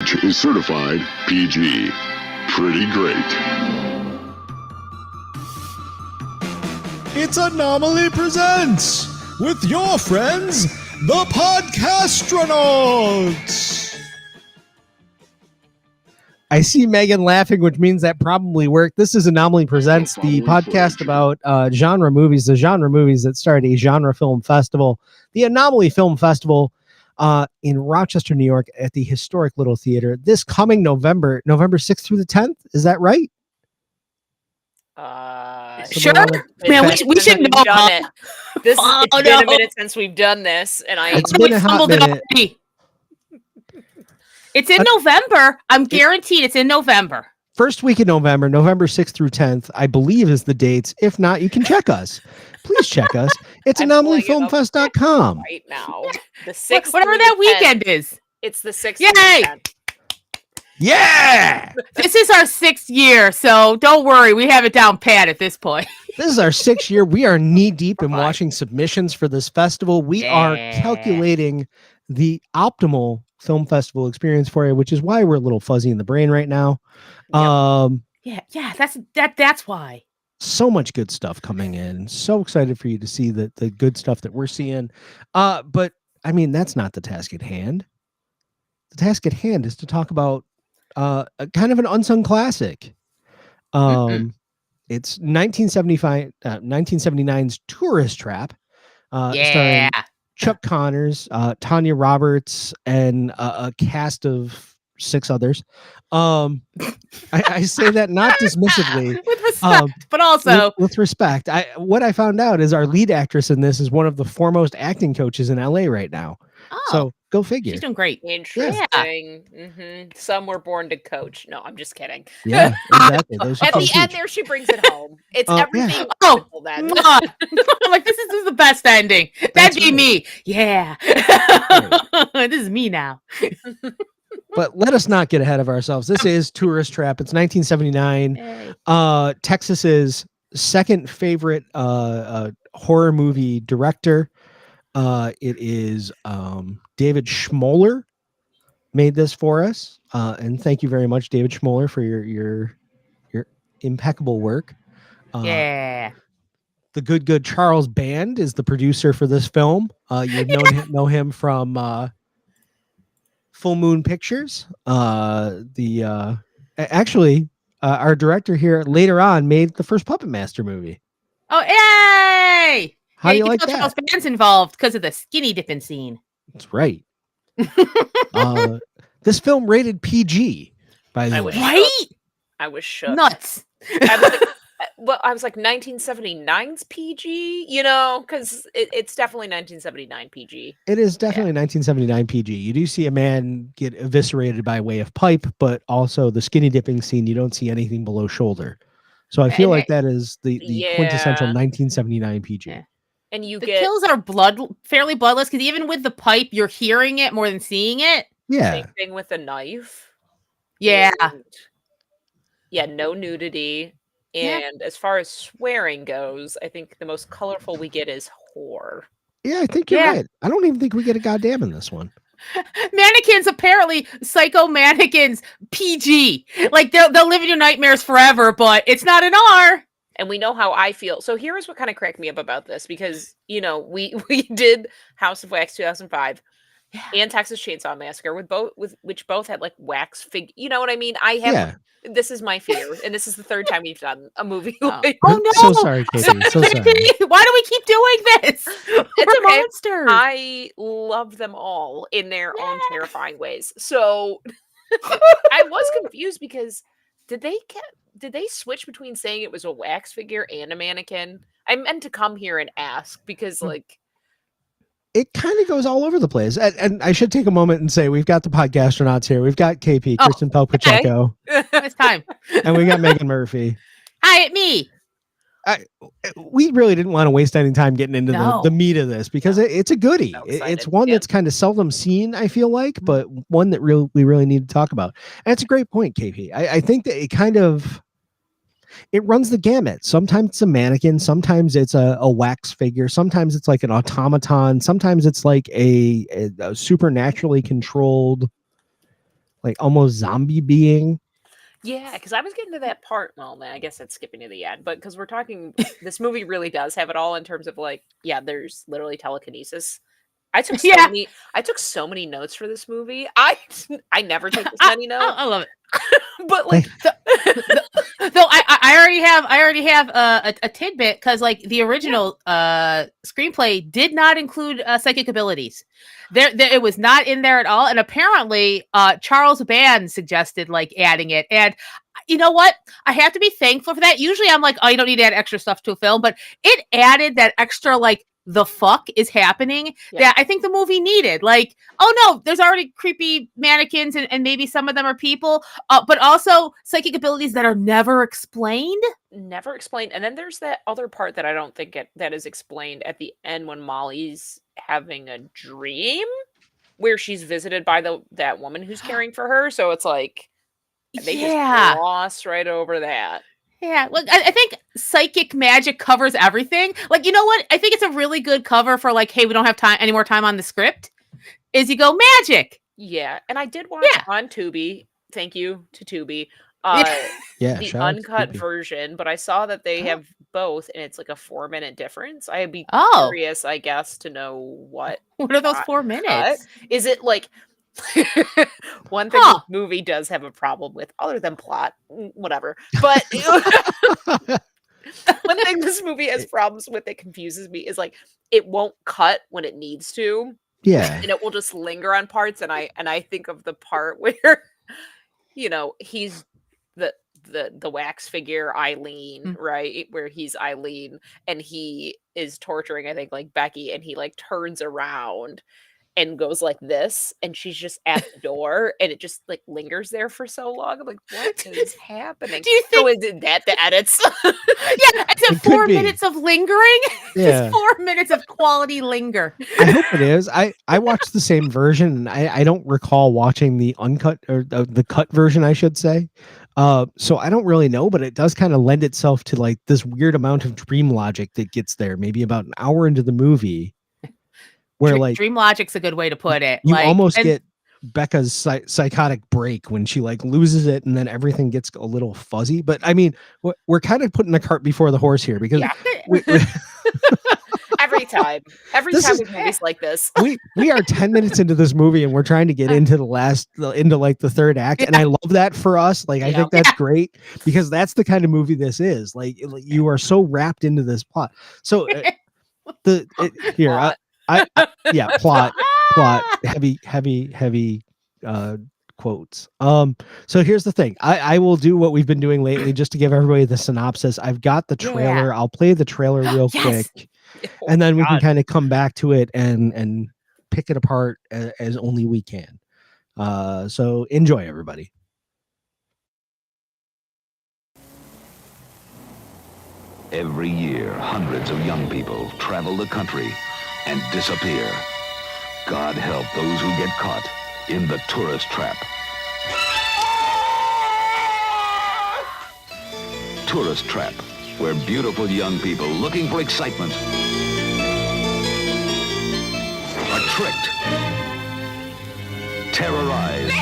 coverage is certified PG. Pretty great. It's Anomaly Presents with your friends, the Podcastronauts. I see Megan laughing, which means that probably worked. This is Anomaly Presents, the podcast about genre movies, the genre movies that start a genre film festival, the Anomaly Film Festival in Rochester, New York at the historic Little Theater this coming November 6th through the 10th. Is that right? Sure. Man, we should know. Done it. It's been a minute since we've done this, and it's been a hot minute. It's in November. I'm guaranteed it's in November. First week in November, November 6th through 10th, I believe is the dates. If not, you can check us. Please check us. It's anomalyfilmfest.com. Right now. The 6th. Whatever that weekend is. It's the 6th. Yay! Yeah! This is our 6th year, so don't worry. We have it down pat at this point. This is our 6th year. We are knee deep in watching submissions for this festival. We are calculating the optimal film festival experience for you, which is why we're a little fuzzy in the brain right now. That's why. So much good stuff coming in. So excited for you to see the good stuff that we're seeing. But I mean, that's not the task at hand. The task at hand is to talk about a kind of an unsung classic. It's 1979's Tourist Trap. Starring Chuck Connors, Tanya Roberts, and a cast of 6 others. I say that not dismissively, with respect, but also with respect. What I found out is our lead actress in this is one of the foremost acting coaches in LA right now. So go figure. She's doing great. Interesting. Mm-hmm. Some were born to coach. No, I'm just kidding. Yeah, exactly. At the end there, she brings it home. It's everything. Oh, then. I'm like, this is the best ending. That'd be me. Yeah. This is me now. But let us not get ahead of ourselves. This is Tourist Trap. It's 1979. Texas's second favorite horror movie director. It is David Schmoller made this for us. And thank you very much, David Schmoller, for your impeccable work. The good Charles Band is the producer for this film. You know him from Full Moon Pictures. Actually, our director here later on made the first Puppet Master movie. Oh, yay! How do you like that? Charles Band's involved because of the skinny dipping scene. That's right. This film rated PG, by the way. Right? I was shook. Nuts. I was like 1979's PG, because it's definitely 1979 PG. It is definitely 1979 PG. You do see a man get eviscerated by way of pipe, but also the skinny dipping scene, you don't see anything below shoulder. So I feel like that is the quintessential 1979 PG. Yeah. And the kills are fairly bloodless, because even with the pipe, you're hearing it more than seeing it. Yeah. Same thing with the knife. Yeah. No nudity. And as far as swearing goes, I think the most colorful we get is whore. Yeah, I think you're right. I don't even think we get a goddamn in this one. Mannequins, apparently, psycho mannequins, PG. Like, they'll live in your nightmares forever, but it's not an R. And we know how I feel. So here's what kind of cracked me up about this, because, we did House of Wax 2005 and Texas Chainsaw Massacre which both had like wax fig. You know what I mean? This is my fear, and this is the third time we've done a movie. Oh no! So sorry, Katie. So sorry. Why do we keep doing this? It's okay. Monsters. I love them all in their own terrifying ways. So I was confused because did they switch between saying it was a wax figure and a mannequin? I meant to come here and ask because it kind of goes all over the place. And I should take a moment and say we've got the podcastronauts here. We've got KP, Kristen Pacheco. It's time. And we got Megan Murphy. Hi, me. We really didn't want to waste any time getting into the meat of this because it's a goodie. It's one that's kind of seldom seen, I feel like, but one that we really need to talk about. And it's a great point, KP. I think that it runs the gamut. Sometimes it's a mannequin. Sometimes it's a wax figure. Sometimes it's like an automaton. Sometimes it's like a supernaturally controlled like almost zombie being. Yeah, because I was getting to that part. Well, man, I guess that's skipping to the end, but because we're talking, this movie really does have it all in terms of like, yeah, there's literally telekinesis. I took so Yeah. many. I took so many notes for this movie. I never take this many notes, I love it. but like, So I already have a tidbit because like the original screenplay did not include psychic abilities. There it was not in there at all, and apparently Charles Band suggested like adding it. And you know what? I have to be thankful for that. Usually I'm like, oh, you don't need to add extra stuff to a film, but it added that extra like the fuck is happening that I think the movie needed. Like, oh no, there's already creepy mannequins and maybe some of them are people, but also psychic abilities that are never explained. Never explained. And then there's that other part that I don't think that is explained at the end when Molly's having a dream where she's visited by that woman who's caring for her. So it's like they just gloss right over that. Yeah, well, I think psychic magic covers everything. Like, you know what? I think it's a really good cover for like, hey, we don't have any more time on the script. Is you go magic. Yeah, and I did watch on Tubi. Thank you to Tubi. The uncut version, but I saw that they have both, and it's like a 4-minute difference. I'd be curious, I guess, to know what are those 4 minutes? Is it like one thing the movie does have a problem with, other than plot, whatever. But one thing this movie has problems with that confuses me is like it won't cut when it needs to. Yeah, and it will just linger on parts. And I think of the part where, you know, he's the wax figure Eileen, right? Where he's Eileen and he is torturing, I think, like Becky, and he like turns around and goes like this, and she's just at the door, and it just like lingers there for so long. I'm like, what is happening? Do you think is that the edits? Yeah, it's 4 minutes of lingering. Just 4 minutes of quality linger. I hope it is. I watched the same version, and I don't recall watching the uncut or the cut version, I should say. So I don't really know, but it does kind of lend itself to like this weird amount of dream logic that gets there, maybe about an hour into the movie. Where like dream logic's a good way to put it. You almost get Becca's psychotic break when she like loses it, and then everything gets a little fuzzy. But I mean, we're kind of putting the cart before the horse here because every time with movies like this, we are 10 minutes into this movie and we're trying to get into the third act, and I love that for us. Like I think that's great because that's the kind of movie this is. Like you are so wrapped into this plot. So plot heavy quotes. So here's the thing. I will do what we've been doing lately just to give everybody the synopsis. I've got the trailer. I'll play the trailer real quick, and then we can kind of come back to it and pick it apart as only we can. So enjoy, everybody. Every year, hundreds of young people travel the country and disappear. God help those who get caught in the tourist trap. Tourist trap, where beautiful young people looking for excitement are tricked, terrorized,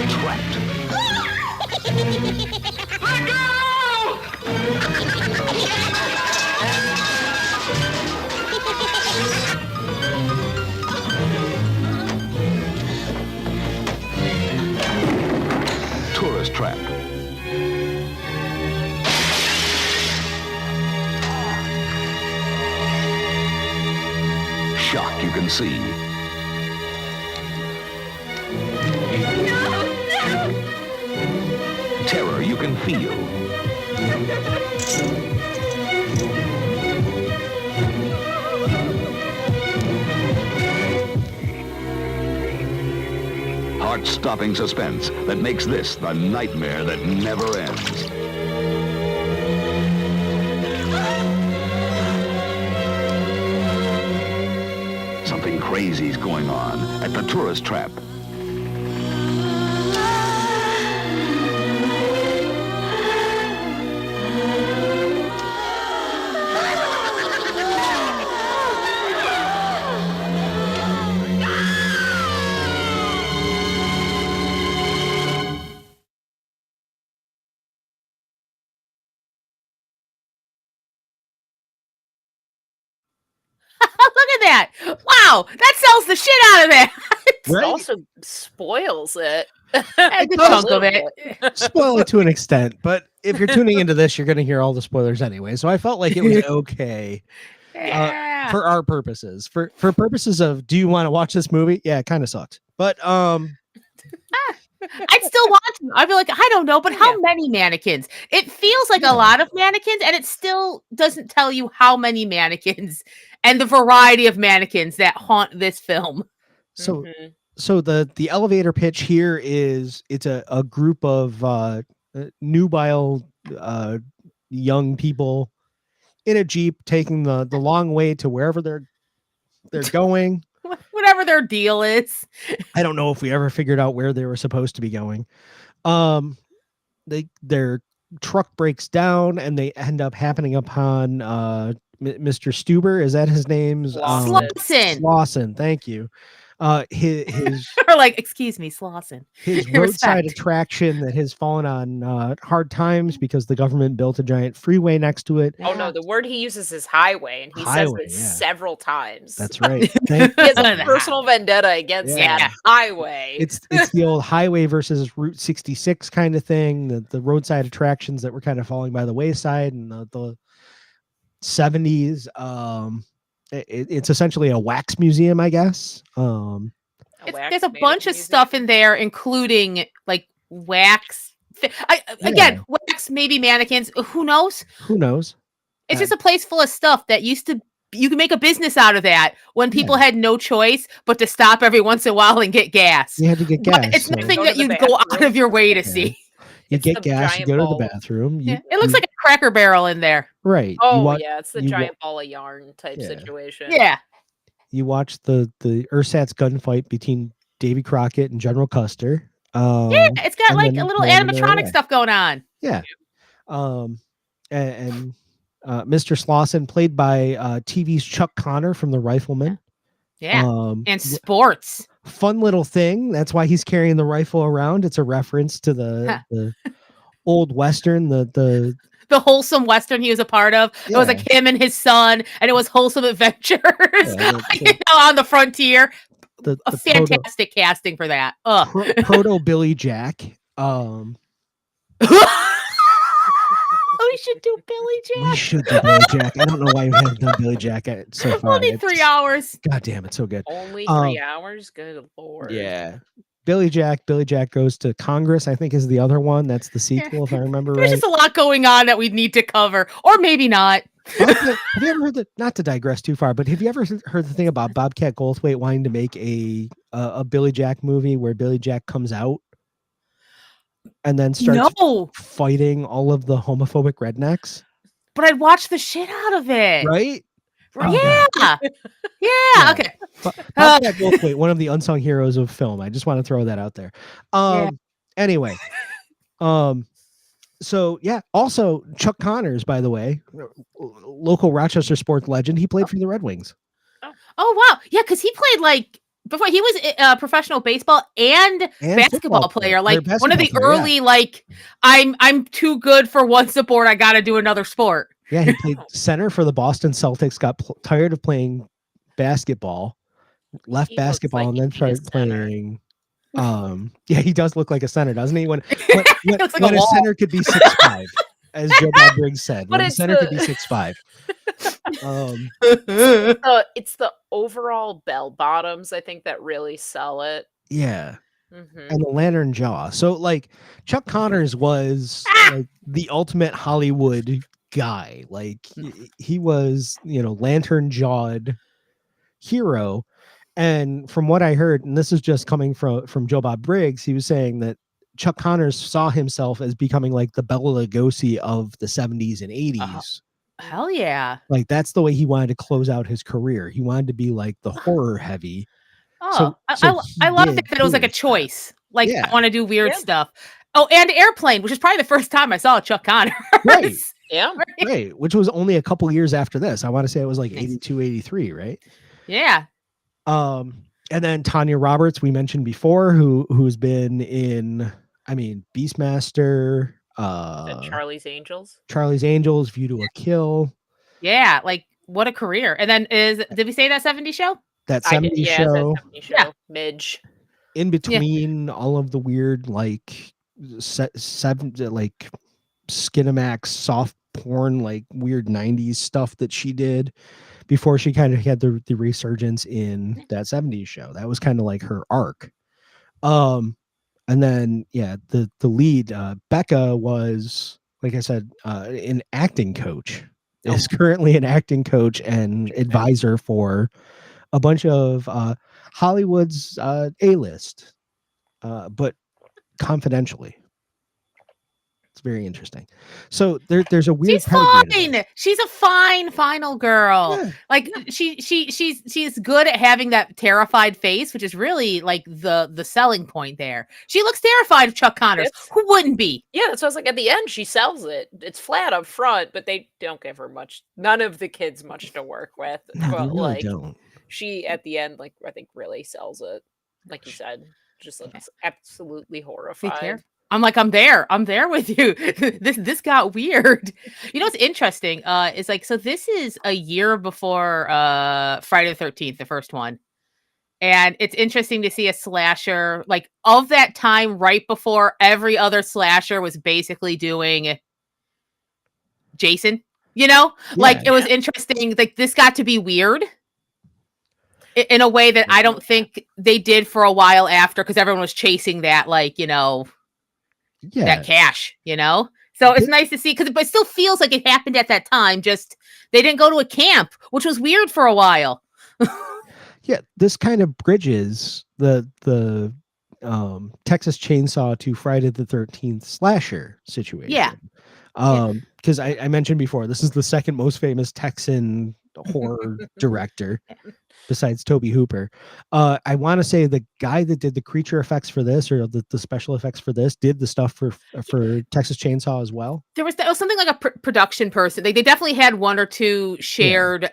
trapped. Let go! Tourist trap. Shock you can see. Terror you can feel. Heart-stopping suspense that makes this the nightmare that never ends. Something crazy's going on at the tourist trap. that. Wow, that sells the shit out of it. It also spoils it. A good chunk of it. Spoil it to an extent, but if you're tuning into this, you're going to hear all the spoilers anyway. So I felt like it was okay Yeah. for our purposes. For purposes of, do you want to watch this movie? Yeah, it kind of sucks. But I'd still watch them. I'd be like, I don't know, but how many mannequins? It feels like a lot of mannequins, and it still doesn't tell you how many mannequins and the variety of mannequins that haunt this film. So so the elevator pitch here is it's a group of nubile young people in a Jeep taking the long way to wherever they're going. Whatever their deal is. I don't know if we ever figured out where they were supposed to be going. Their truck breaks down and they end up happening upon Mr. Stuber. Is that his name? Slauson. Slauson. Thank you. His Or like, excuse me, Slauson. his roadside attraction that has fallen on hard times because the government built a giant freeway next to it. Oh no, the word he uses is highway, and he says it several times. That's right. He has a personal vendetta against that highway. It's the old highway versus Route 66 kind of thing. The roadside attractions that were kind of falling by the wayside in the 70s. It's essentially a wax museum, I guess. There's a bunch of stuff in there, including like wax. Again, wax, maybe mannequins. Who knows? Who knows? It's just a place full of stuff that used to. You can make a business out of that when people had no choice but to stop every once in a while and get gas. You had to get gas. But it's nothing that you'd go out of your way to see. You get gas, you go to the bathroom. It looks like a Cracker Barrel in there. Right. Oh, it's the giant ball of yarn type situation. Yeah. You watch the ersatz gunfight between Davy Crockett and General Custer. It's got like a little animatronic stuff going on. Yeah. And Mr. Slauson, played by TV's Chuck Connor from The Rifleman. Yeah. And sports. Fun little thing. That's why he's carrying the rifle around. It's a reference to the old Western, the wholesome Western he was a part of. It was like him and his son, and it was Wholesome Adventures on the frontier. A fantastic casting for that. Proto Billy Jack. We should do Billy Jack. We should do Billy Jack. I don't know why we haven't done Billy Jack so far. Only 3 hours. God damn, it's so good. Only 3 hours? Good Lord. Yeah. Billy Jack goes to Congress, I think is the other one. That's the sequel, if I remember right. There's just a lot going on that we need to cover, or maybe not. Have you ever heard not to digress too far, but have you ever heard the thing about Bobcat Goldthwait wanting to make a Billy Jack movie where Billy Jack comes out and then starts fighting all of the homophobic rednecks? But I'd watch the shit out of it. Right? Oh, yeah. Okay. Bobcat Goldthwait, one of the unsung heroes of film. I just want to throw that out there. Anyway. So yeah, also Chuck Connors, by the way, local Rochester sports legend. He played for the Red Wings. Oh wow. Yeah, because he played like before he was a professional baseball and basketball player. Like one of the early like I'm too good for one sport, I gotta do another sport. Yeah, he played center for the Boston Celtics, got tired of playing basketball, left basketball, and then started playing. He does look like a center, doesn't he? When a center could be 6'5", as Joe Bob Briggs said. When a center could be 6'5". It's the overall bell bottoms, I think, that really sell it. Yeah. And the lantern jaw. So like Chuck Connors was like the ultimate Hollywood guy. Like he was, lantern jawed hero. And from what I heard, and this is just coming from Joe Bob Briggs, he was saying that Chuck Connors saw himself as becoming like the Bela Lugosi of the 70s and 80s. Hell yeah. Like that's the way he wanted to close out his career. He wanted to be like the horror heavy. I love that it was like a choice. Like I want to do weird stuff. Oh, and Airplane, which is probably the first time I saw Chuck Connors. Right. Yeah. Right. Which was only a couple years after this. I want to say it was like 82, 83, right? Yeah. And then Tanya Roberts, we mentioned before, who's been in, Beastmaster, Charlie's Angels, View to a Kill. Yeah, like what a career. And then did we say that 70s show? That I did, 70s yeah, show. that 70s show. Yeah. Midge. In between all of the weird like like Skinamax soft porn, like weird 90s stuff that she did before she kind of had the resurgence in that 70s show. That was kind of like her arc. And then the lead, Becca, was, like I said, an acting coach. Is currently an acting coach and advisor for a bunch of Hollywood's A-list, but confidentially. It's very interesting. So there's a weird She's pedigree to fine. this. She's a fine final girl. Yeah. Like she's good at having that terrified face, which is really like the selling point there. She looks terrified of Chuck Connors. Who wouldn't be? Yeah, that's what I was like. At the end, she sells it. It's flat up front, but they don't give her much. None of the kids much to work with. No, but they really like, don't. she at the end, like I think, really sells it. Like you said, just looks absolutely horrified. I'm like, I'm there with you. This got weird. You know what's interesting? Is like, so this is a year before Friday the 13th, the first one. And it's interesting to see a slasher like of that time, right before every other slasher was basically doing Jason, you know? Like it was interesting. Like this got to be weird in a way that I don't think they did for a while after, because everyone was chasing that, like, you know, that cash, you know? So it's nice to see, because it still feels like it happened at that time. Just they didn't go to a camp, which was weird for a while. Yeah, this kind of bridges the Texas Chainsaw to Friday the 13th slasher situation. Yeah. Because I mentioned before, this is the second most famous Texan horror director besides Tobe Hooper. I want to say the guy that did the creature effects for this, or the special effects for this, did the stuff for Texas Chainsaw as well. There was something like a production person. They definitely had one or two shared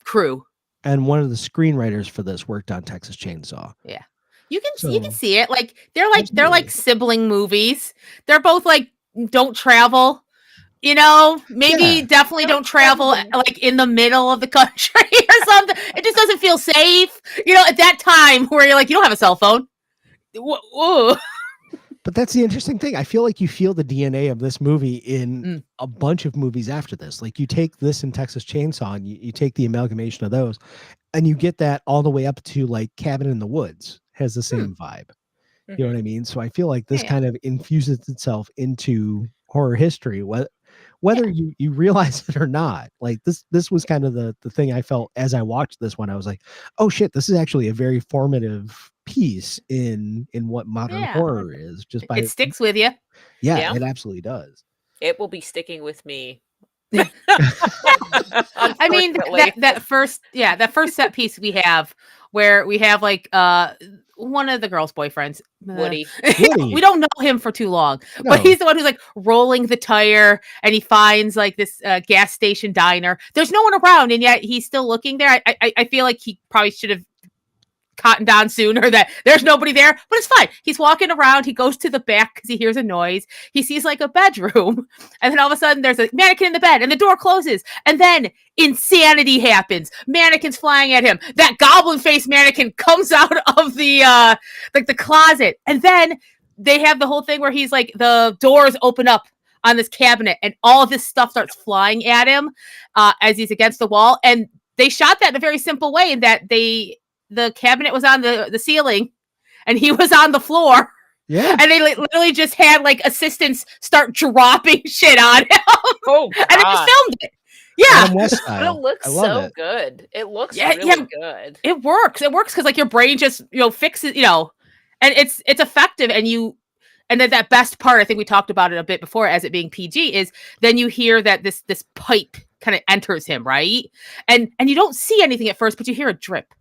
crew. And one of the screenwriters for this worked on Texas Chainsaw. Yeah. You can see it. Like they're like sibling movies. They're both like don't travel. You know, maybe definitely don't travel like in the middle of the country or something. It just doesn't feel safe. You know, at that time where you're like, you don't have a cell phone. Whoa. But that's the interesting thing. I feel like you feel the DNA of this movie in a bunch of movies after this. Like you take this in Texas Chainsaw and you take the amalgamation of those, and you get that all the way up to like Cabin in the Woods has the same vibe. You know what I mean? So I feel like this kind of infuses itself into horror history, whether you realize it or not. Like this was kind of the thing I felt as I watched this one. I was like, oh shit, this is actually a very formative piece in what modern horror is. Just by it sticks with you. Yeah, it absolutely does. It will be sticking with me. I mean, that first set piece we have, where we have like one of the girls' boyfriends, Woody. We don't know him for too long, but he's the one who's like rolling the tire, and he finds like this gas station diner. There's no one around, and yet he's still looking there. I feel like he probably should have cottoned on sooner that there's nobody there, but it's fine. He's walking around. He goes to the back because he hears a noise. He sees like a bedroom, and then all of a sudden there's a mannequin in the bed, and the door closes, and then insanity happens. Mannequins flying at him. That goblin face mannequin comes out of the like the closet, and then they have the whole thing where he's like, the doors open up on this cabinet, and all of this stuff starts flying at him as he's against the wall. And they shot that in a very simple way, in that the cabinet was on the ceiling and he was on the floor. Yeah. And they literally just had like assistants start dropping shit on him. Oh, God. And they just filmed it. Yeah. But it looks so good. It looks really good. It works. It works because like your brain just, fixes, and it's effective. And then that best part, I think we talked about it a bit before as it being PG, is then you hear that this pipe kind of enters him, right? And you don't see anything at first, but you hear a drip.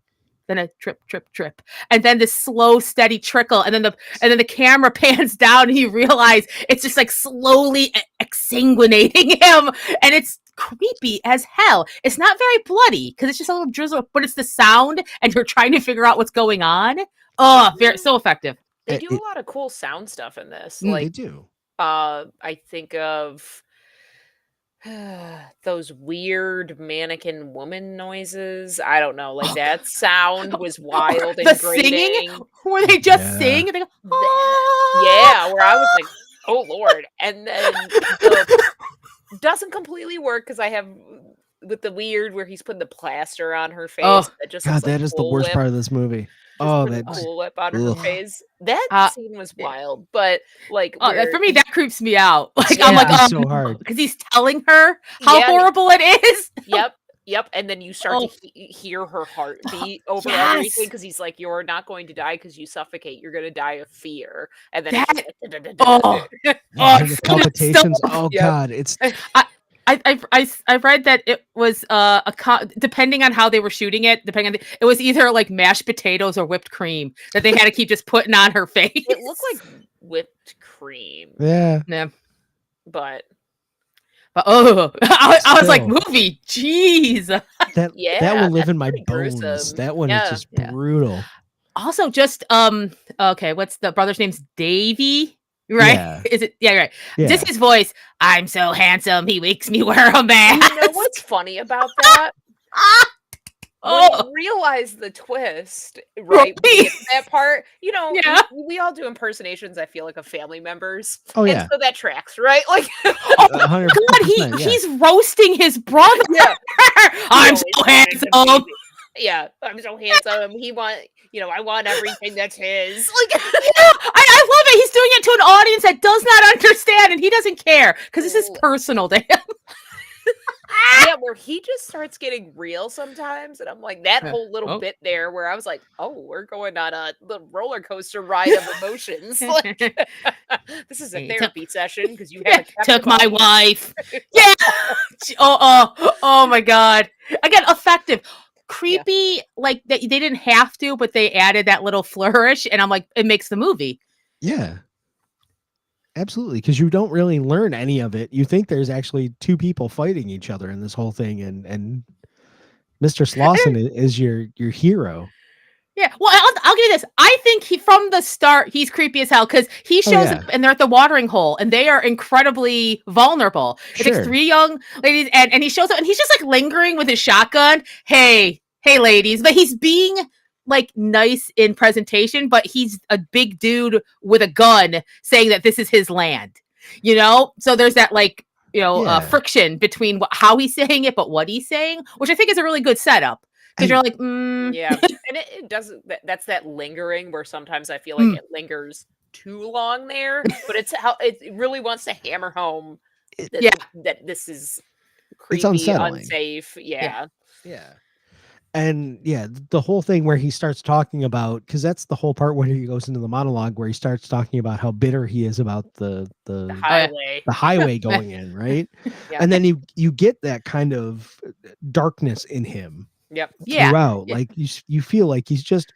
Then a drip, drip, drip, and then this slow, steady trickle, and then the camera pans down, and you realize it's just like slowly exsanguinating him, and it's creepy as hell. It's not very bloody because it's just a little drizzle, but it's the sound, and you're trying to figure out what's going on. Oh, so effective. They do a lot of cool sound stuff in this. They do. I think of those weird mannequin woman noises. I don't know. Like that sound was wild and The singing, grating. where they just Yeah. sing and they go, Yeah, where I was like, oh Lord. And then the doesn't completely work because I have with the weird where he's putting the plaster on her face. Oh, That just God, looks like that is the Cool worst Whip. part of this movie. Just Oh, putting that. Cool Whip on her Ugh. face. That scene was yeah. wild, but like Oh, where for me, he- that creeps me out. Like, I'm like, Yeah. oh, So hard. because he's telling her how Yeah. horrible it is. Yep, and then you start Oh. to hear her heartbeat over Yes. everything because he's like, "You're not going to die because you suffocate. You're going to die of fear." And then That- it's just like, Oh, And the it's palpitations. so- Oh Yep. God, it's I read that it was depending on how they were shooting it, it was either like mashed potatoes or whipped cream that they had to keep just putting on her face. it looked like whipped cream, yeah. yeah. but But I was like, Still. movie, jeez. That yeah, will live that's in my pretty bones. gruesome. That one Yeah. is just Yeah. brutal. Also, just okay, what's the brother's name's Davy, right? Yeah. Is it? Yeah, right. Yeah. Just his voice. I'm so handsome. He makes me wear a mask. You know what's funny about that? When you realize the twist, right? When you get to that part, you know, Yeah. we all do impersonations, I feel like, of family members. Oh, And yeah. so that tracks, right? Like, 100%. God, yeah. he's roasting his brother. yeah. I'm He so always wanted to handsome. be- Yeah, I'm so handsome. I want everything that's his. Like, Yeah, I love it. He's doing it to an audience that does not understand, and he doesn't care because this is personal to him. yeah, where he just starts getting real sometimes, and I'm like that Yeah. whole little Oh. bit there where I was like, oh, we're going on the roller coaster ride of emotions. Like, this is a He took- therapy session because you Yeah, have a took captive my audience. wife. Yeah. Oh my God. Again, effective. Creepy, like they didn't have to, but they added that little flourish, and I'm like, it makes the movie. Yeah. Absolutely, because you don't really learn any of it. You think there's actually two people fighting each other in this whole thing, and Mr. Slauson is your hero. Yeah, well, I'll give you this. I think from the start, he's creepy as hell because he shows yeah. up and they're at the watering hole and they are incredibly vulnerable. It Sure. takes 3 young ladies and he shows up and he's just like lingering with his shotgun. Hey, ladies. But he's being like nice in presentation, but he's a big dude with a gun saying that this is his land, you know? So there's that like, you know, Yeah. friction between how he's saying it, but what he's saying, which I think is a really good setup. Because you're like, Yeah, and it doesn't. That's that lingering where sometimes I feel like it lingers too long there, but it's how it really wants to hammer home that this is creepy, unsettling. unsafe. Yeah. And yeah, the whole thing where he starts talking about, because that's the whole part where he goes into the monologue where he starts talking about how bitter he is about the Highway. the highway going in, right? Yeah. And then you get that kind of darkness in him Yep. yeah. throughout. Like you feel like he's just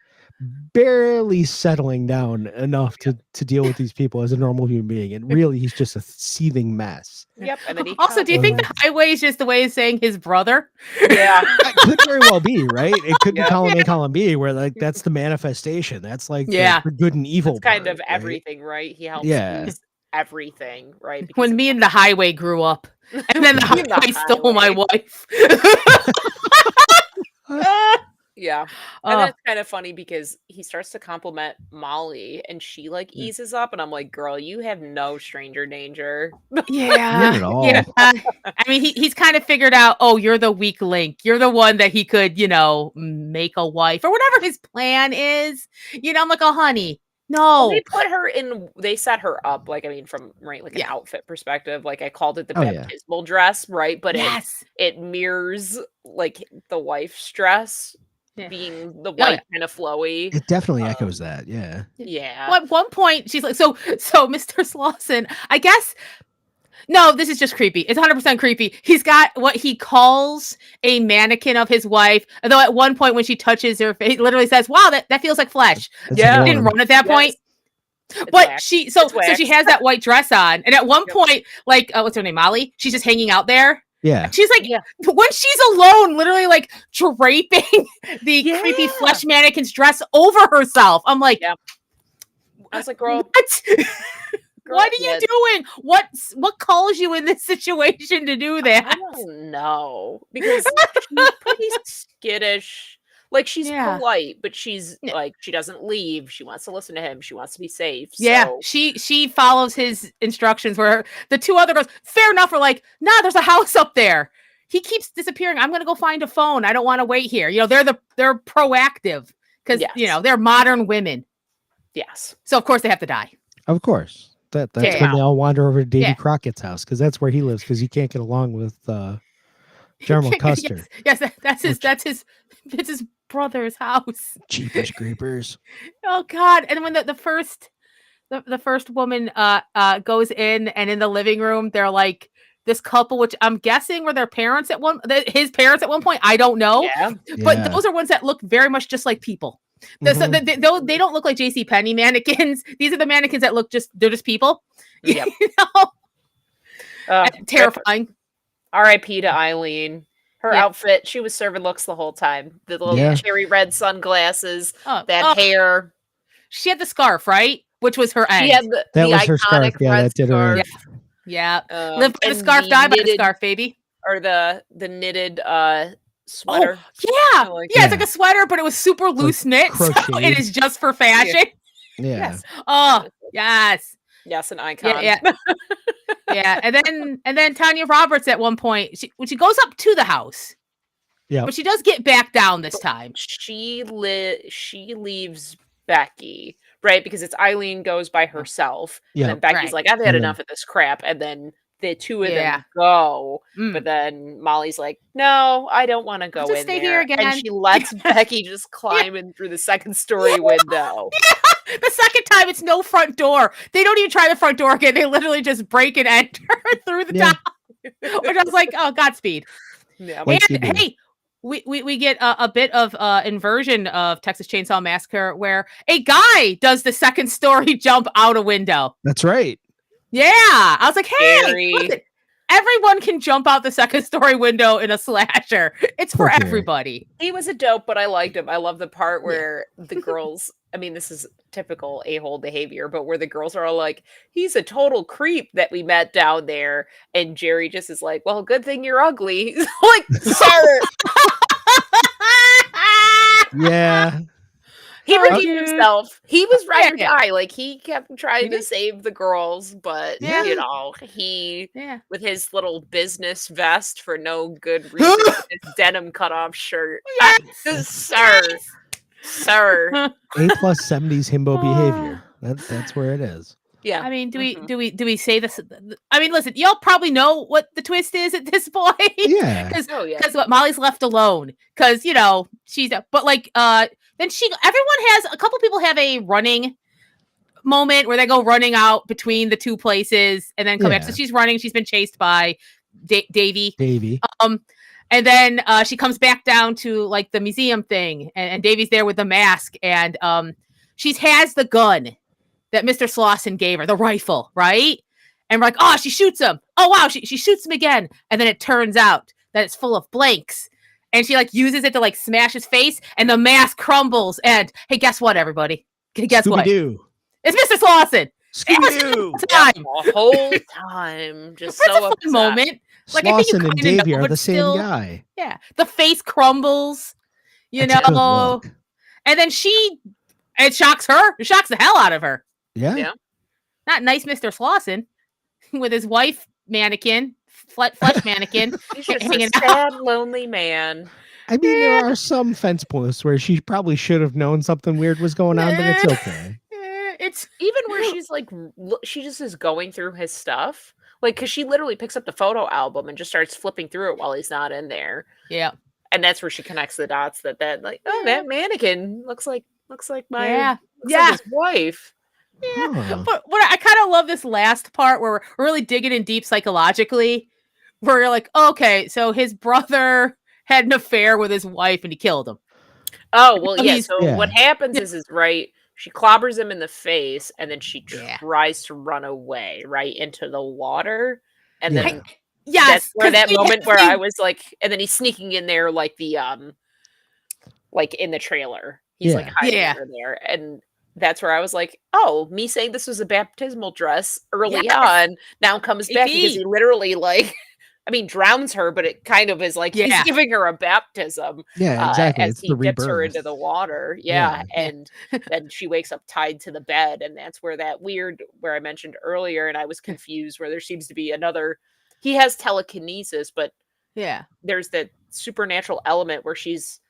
barely settling down enough to deal with these people as a normal human being, and really he's just a seething mess. Yep. And then he Also, do you think the highway is just the way of saying his brother? Yeah. It could very well be, right? It could be Yeah. column A, column B, where like that's the manifestation. That's like Yeah. the good and evil. It's kind part, of right? everything, right? He helps Yeah. use everything, right? Because When me and the highway grew up, and then the Me and the highway stole my highway. wife. yeah. And that's kind of funny because he starts to compliment Molly and she like eases up and I'm like, girl, you have no stranger danger. Yeah. Not at all. Yeah. I mean, he's kind of figured out, oh, you're the weak link. You're the one that he could, you know, make a wife or whatever his plan is. You know, I'm like, oh, honey, no. They put her in, they set her up, like, I mean, from right, like an outfit perspective, like I called it the baptismal dress, right? But yes, it mirrors like the wife's dress being the white kind of flowy. It definitely echoes that. Yeah. Yeah. Well, at one point, she's like, so Mr. Slauson, I guess. No, this is just creepy. It's 100% creepy. He's got what he calls a mannequin of his wife. Although at one point when she touches her face, he literally says, wow, that feels like flesh. That's She warm. didn't run at that point. It's But wax. she It's so wax. she has that white dress on. And at one point, like what's her name? Molly? She's just hanging out there. Yeah. She's like, when she's alone, literally like draping the creepy flesh mannequin's dress over herself. I'm like, I was like, girl, what? What are you doing? What calls you in this situation to do that? I don't know, because she's pretty skittish. Like, she's polite, but she's like, she doesn't leave. She wants to listen to him. She wants to be safe. Yeah, So she follows his instructions. Where the two other girls, fair enough, are like, nah, there's a house up there. He keeps disappearing. I'm gonna go find a phone. I don't want to wait here. You know, they're proactive because you know they're modern women. Yes. So of course they have to die. Of course. That's when they all wander over to Davy Crockett's house, because that's where he lives, because you can't get along with General Custer. Yes, that's his brother's house. Jeepers creepers. Oh God. And when the first woman goes in, and in the living room they're like this couple, which I'm guessing were his parents at one point. I don't know. But those are ones that look very much just like people. So they don't look like JCPenney mannequins. These are the mannequins that look they're just people. Yep. You know? Terrifying. R.I.P. to Eileen. Her outfit, she was serving looks the whole time. The little cherry red sunglasses, hair. She had the scarf, right? Which was her end. She had the was her scarf. Yeah, that did her. Yeah. Live by the scarf, die by the scarf, baby. Or the knitted sweater. Oh, yeah. It's like a sweater, but it was super loose knit. So it is just for fashion. Yeah. Yes. Oh, yes. Yes, an icon. Yeah. Yeah. And then Tanya Roberts at one point, when she goes up to the house. Yeah. But she does get back down this time. She leaves Becky, right? Because it's Eileen goes by herself. Yeah. And then Becky's like, I've had enough of this crap. And then the two of them go. But then Molly's like, no, I don't want to go in stay there. Here again. And she lets Becky just climb in through the second story window. Yeah. The second time, it's no front door. They don't even try the front door again. They literally just break and enter through the top. Which I was like, oh, Godspeed. Yeah. And hey, we get a bit of inversion of Texas Chainsaw Massacre, where a guy does the second story jump out a window. That's right. Yeah. I was like, hey, listen, everyone can jump out the second story window in a slasher. It's for everybody. He was a dope, but I liked him. I love the part where the girls, I mean, this is typical a-hole behavior, but where the girls are all like, he's a total creep that we met down there. And Jerry just is like, well, good thing you're ugly. Like, sir. Yeah. He redeemed himself. He was right or die. Like, he kept trying to save the girls, but you know, he with his little business vest for no good reason, his denim cutoff shirt. Sir. A+ 70s himbo behavior. That's where it is. Yeah. I mean, do we say this? I mean, listen, y'all probably know what the twist is at this point. Yeah. Because what Molly's left alone. Because, you know, but like, then a couple people have a running moment where they go running out between the two places and then come back. So she's running. She's been chased by Davy. And then she comes back down to like the museum thing, and Davy's there with the mask, and she has the gun that Mr. Slauson gave her, the rifle, right? And we're like, oh, she shoots him. Oh wow, she shoots him again, and then it turns out that it's full of blanks. And she like uses it to like smash his face, and the mask crumbles. And hey, guess what, everybody? Guess what? It's Mr. Slauson. Scooby-Doo. The whole time, just so upset. Moment. Like, Slauson and Davy are the same guy. Yeah, the face crumbles. You know, and then it shocks her. It shocks the hell out of her. Yeah. Not nice, Mr. Slauson, with his wife mannequin. Flesh mannequin. He's just a sad, lonely man. I mean, there are some fence posts where she probably should have known something weird was going on, but it's okay. It's even where she's like, she just is going through his stuff. Like, because she literally picks up the photo album and just starts flipping through it while he's not in there. Yeah. And that's where she connects the dots that like, oh, that mannequin looks like my like his wife. Yeah. But I kind of love this last part where we're really digging in deep psychologically, where you're like, okay, so his brother had an affair with his wife and he killed him. Oh, well, yeah. So what happens is right, she clobbers him in the face and then she tries to run away, right, into the water. And then that's where that moment where I was like, and then he's sneaking in there like the like in the trailer. He's like hiding her there. And that's where I was like, oh, me saying this was a baptismal dress early Yes. on now comes back because JP. he literally like, I mean, drowns her, but it kind of is like he's Yeah. giving her a baptism Yeah, exactly. as It's he the dips her rebirth. into the water. Yeah. Yeah, and then she wakes up tied to the bed, and that's where that weird where I mentioned earlier, and I was confused where there seems to be another. He has telekinesis, but Yeah. there's that supernatural element where she's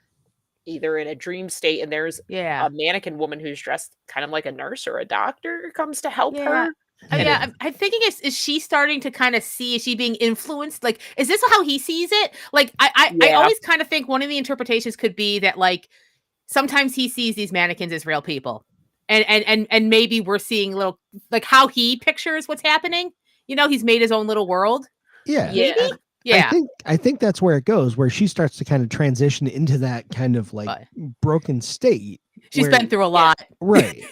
either in a dream state and there's Yeah. a mannequin woman who's dressed kind of like a nurse or a doctor comes to help Yeah. her. And Yeah, I'm thinking is she starting to kind of see, is she being influenced? Like, is this how he sees it? Like, I Yeah. always kind of think one of the interpretations could be that like sometimes he sees these mannequins as real people. And maybe we're seeing little like how he pictures what's happening. You know, he's made his own little world. Yeah. Yeah. Maybe? Yeah. I think that's where it goes, where she starts to kind of transition into that kind of like But broken state. she's where- been through a lot. right.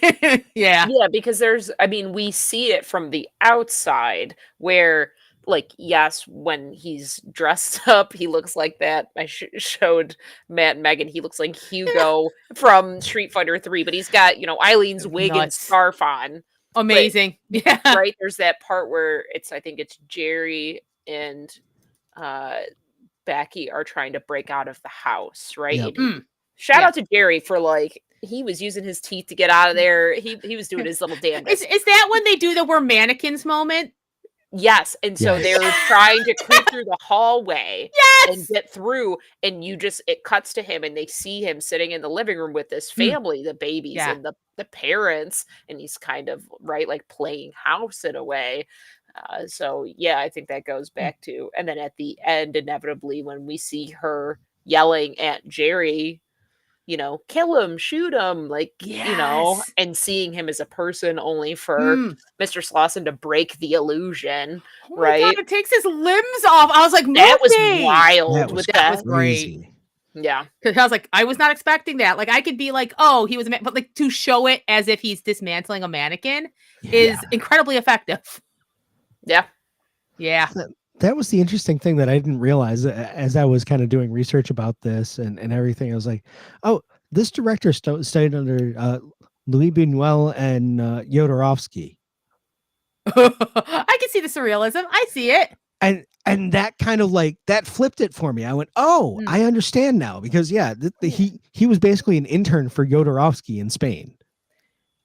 Yeah. Yeah, because I mean, we see it from the outside where, like, yes, when he's dressed up, he looks like that. I showed Matt and Megan, he looks like Hugo from Street Fighter 3, but he's got, Eileen's wig and Nuts. scarf on. Amazing. Yeah. Right? There's that part where I think it's Jerry and Becky are trying to break out of the house, right? Yep. And shout Yeah. out to Jerry for like he was using his teeth to get out of there. He was doing his little damnedest. Is that when they do the we're mannequins moment? Yes, and so Yes. they're trying to creep through the hallway and Yes. get through, and it cuts to him, and they see him sitting in the living room with this family, the babies Yeah. and the parents, and he's kind of like playing house in a way. So yeah, I think that goes back to, and then at the end, inevitably, when we see her yelling at Jerry, kill him, shoot him, like, Yes. and seeing him as a person only for Mr. Slauson to break the illusion, Oh my right? God, it takes his limbs off. I was like, That was movie. wild That was with that. was great. crazy. Yeah. Because I was like, I was not expecting that. Like, I could be like, oh, he was a man, but like to show it as if he's dismantling a mannequin is incredibly effective. Yeah. Yeah. That was the interesting thing that I didn't realize as I was kind of doing research about this and everything. I was like, oh, this director studied under Louis Buñuel and Jodorowsky. I can see the surrealism. I see it. And that kind of like that flipped it for me. I went, oh, I understand now because he was basically an intern for Jodorowsky in Spain.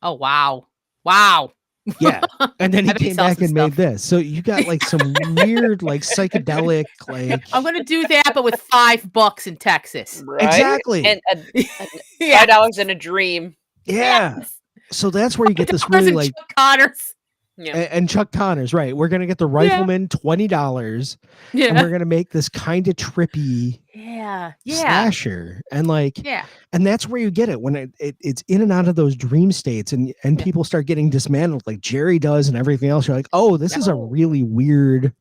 Oh wow. Wow. Yeah. And then he I bet he came sells back some and made stuff. this. So you got like some weird, like psychedelic, like I'm gonna do that, but with $5 in Texas. Right? Exactly. And Yeah. $5 in a dream. yeah. Yes. So that's where you get this $5 really in like Chuck Connors. Yeah. and Chuck Connors, right? We're gonna get the rifleman $20, and Yeah. we're gonna make this kind of trippy Yeah. slasher, and like, Yeah. and that's where you get it when it's in and out of those dream states, and people start getting dismantled, like Jerry does, and everything else. You're like, oh, this is a really weird.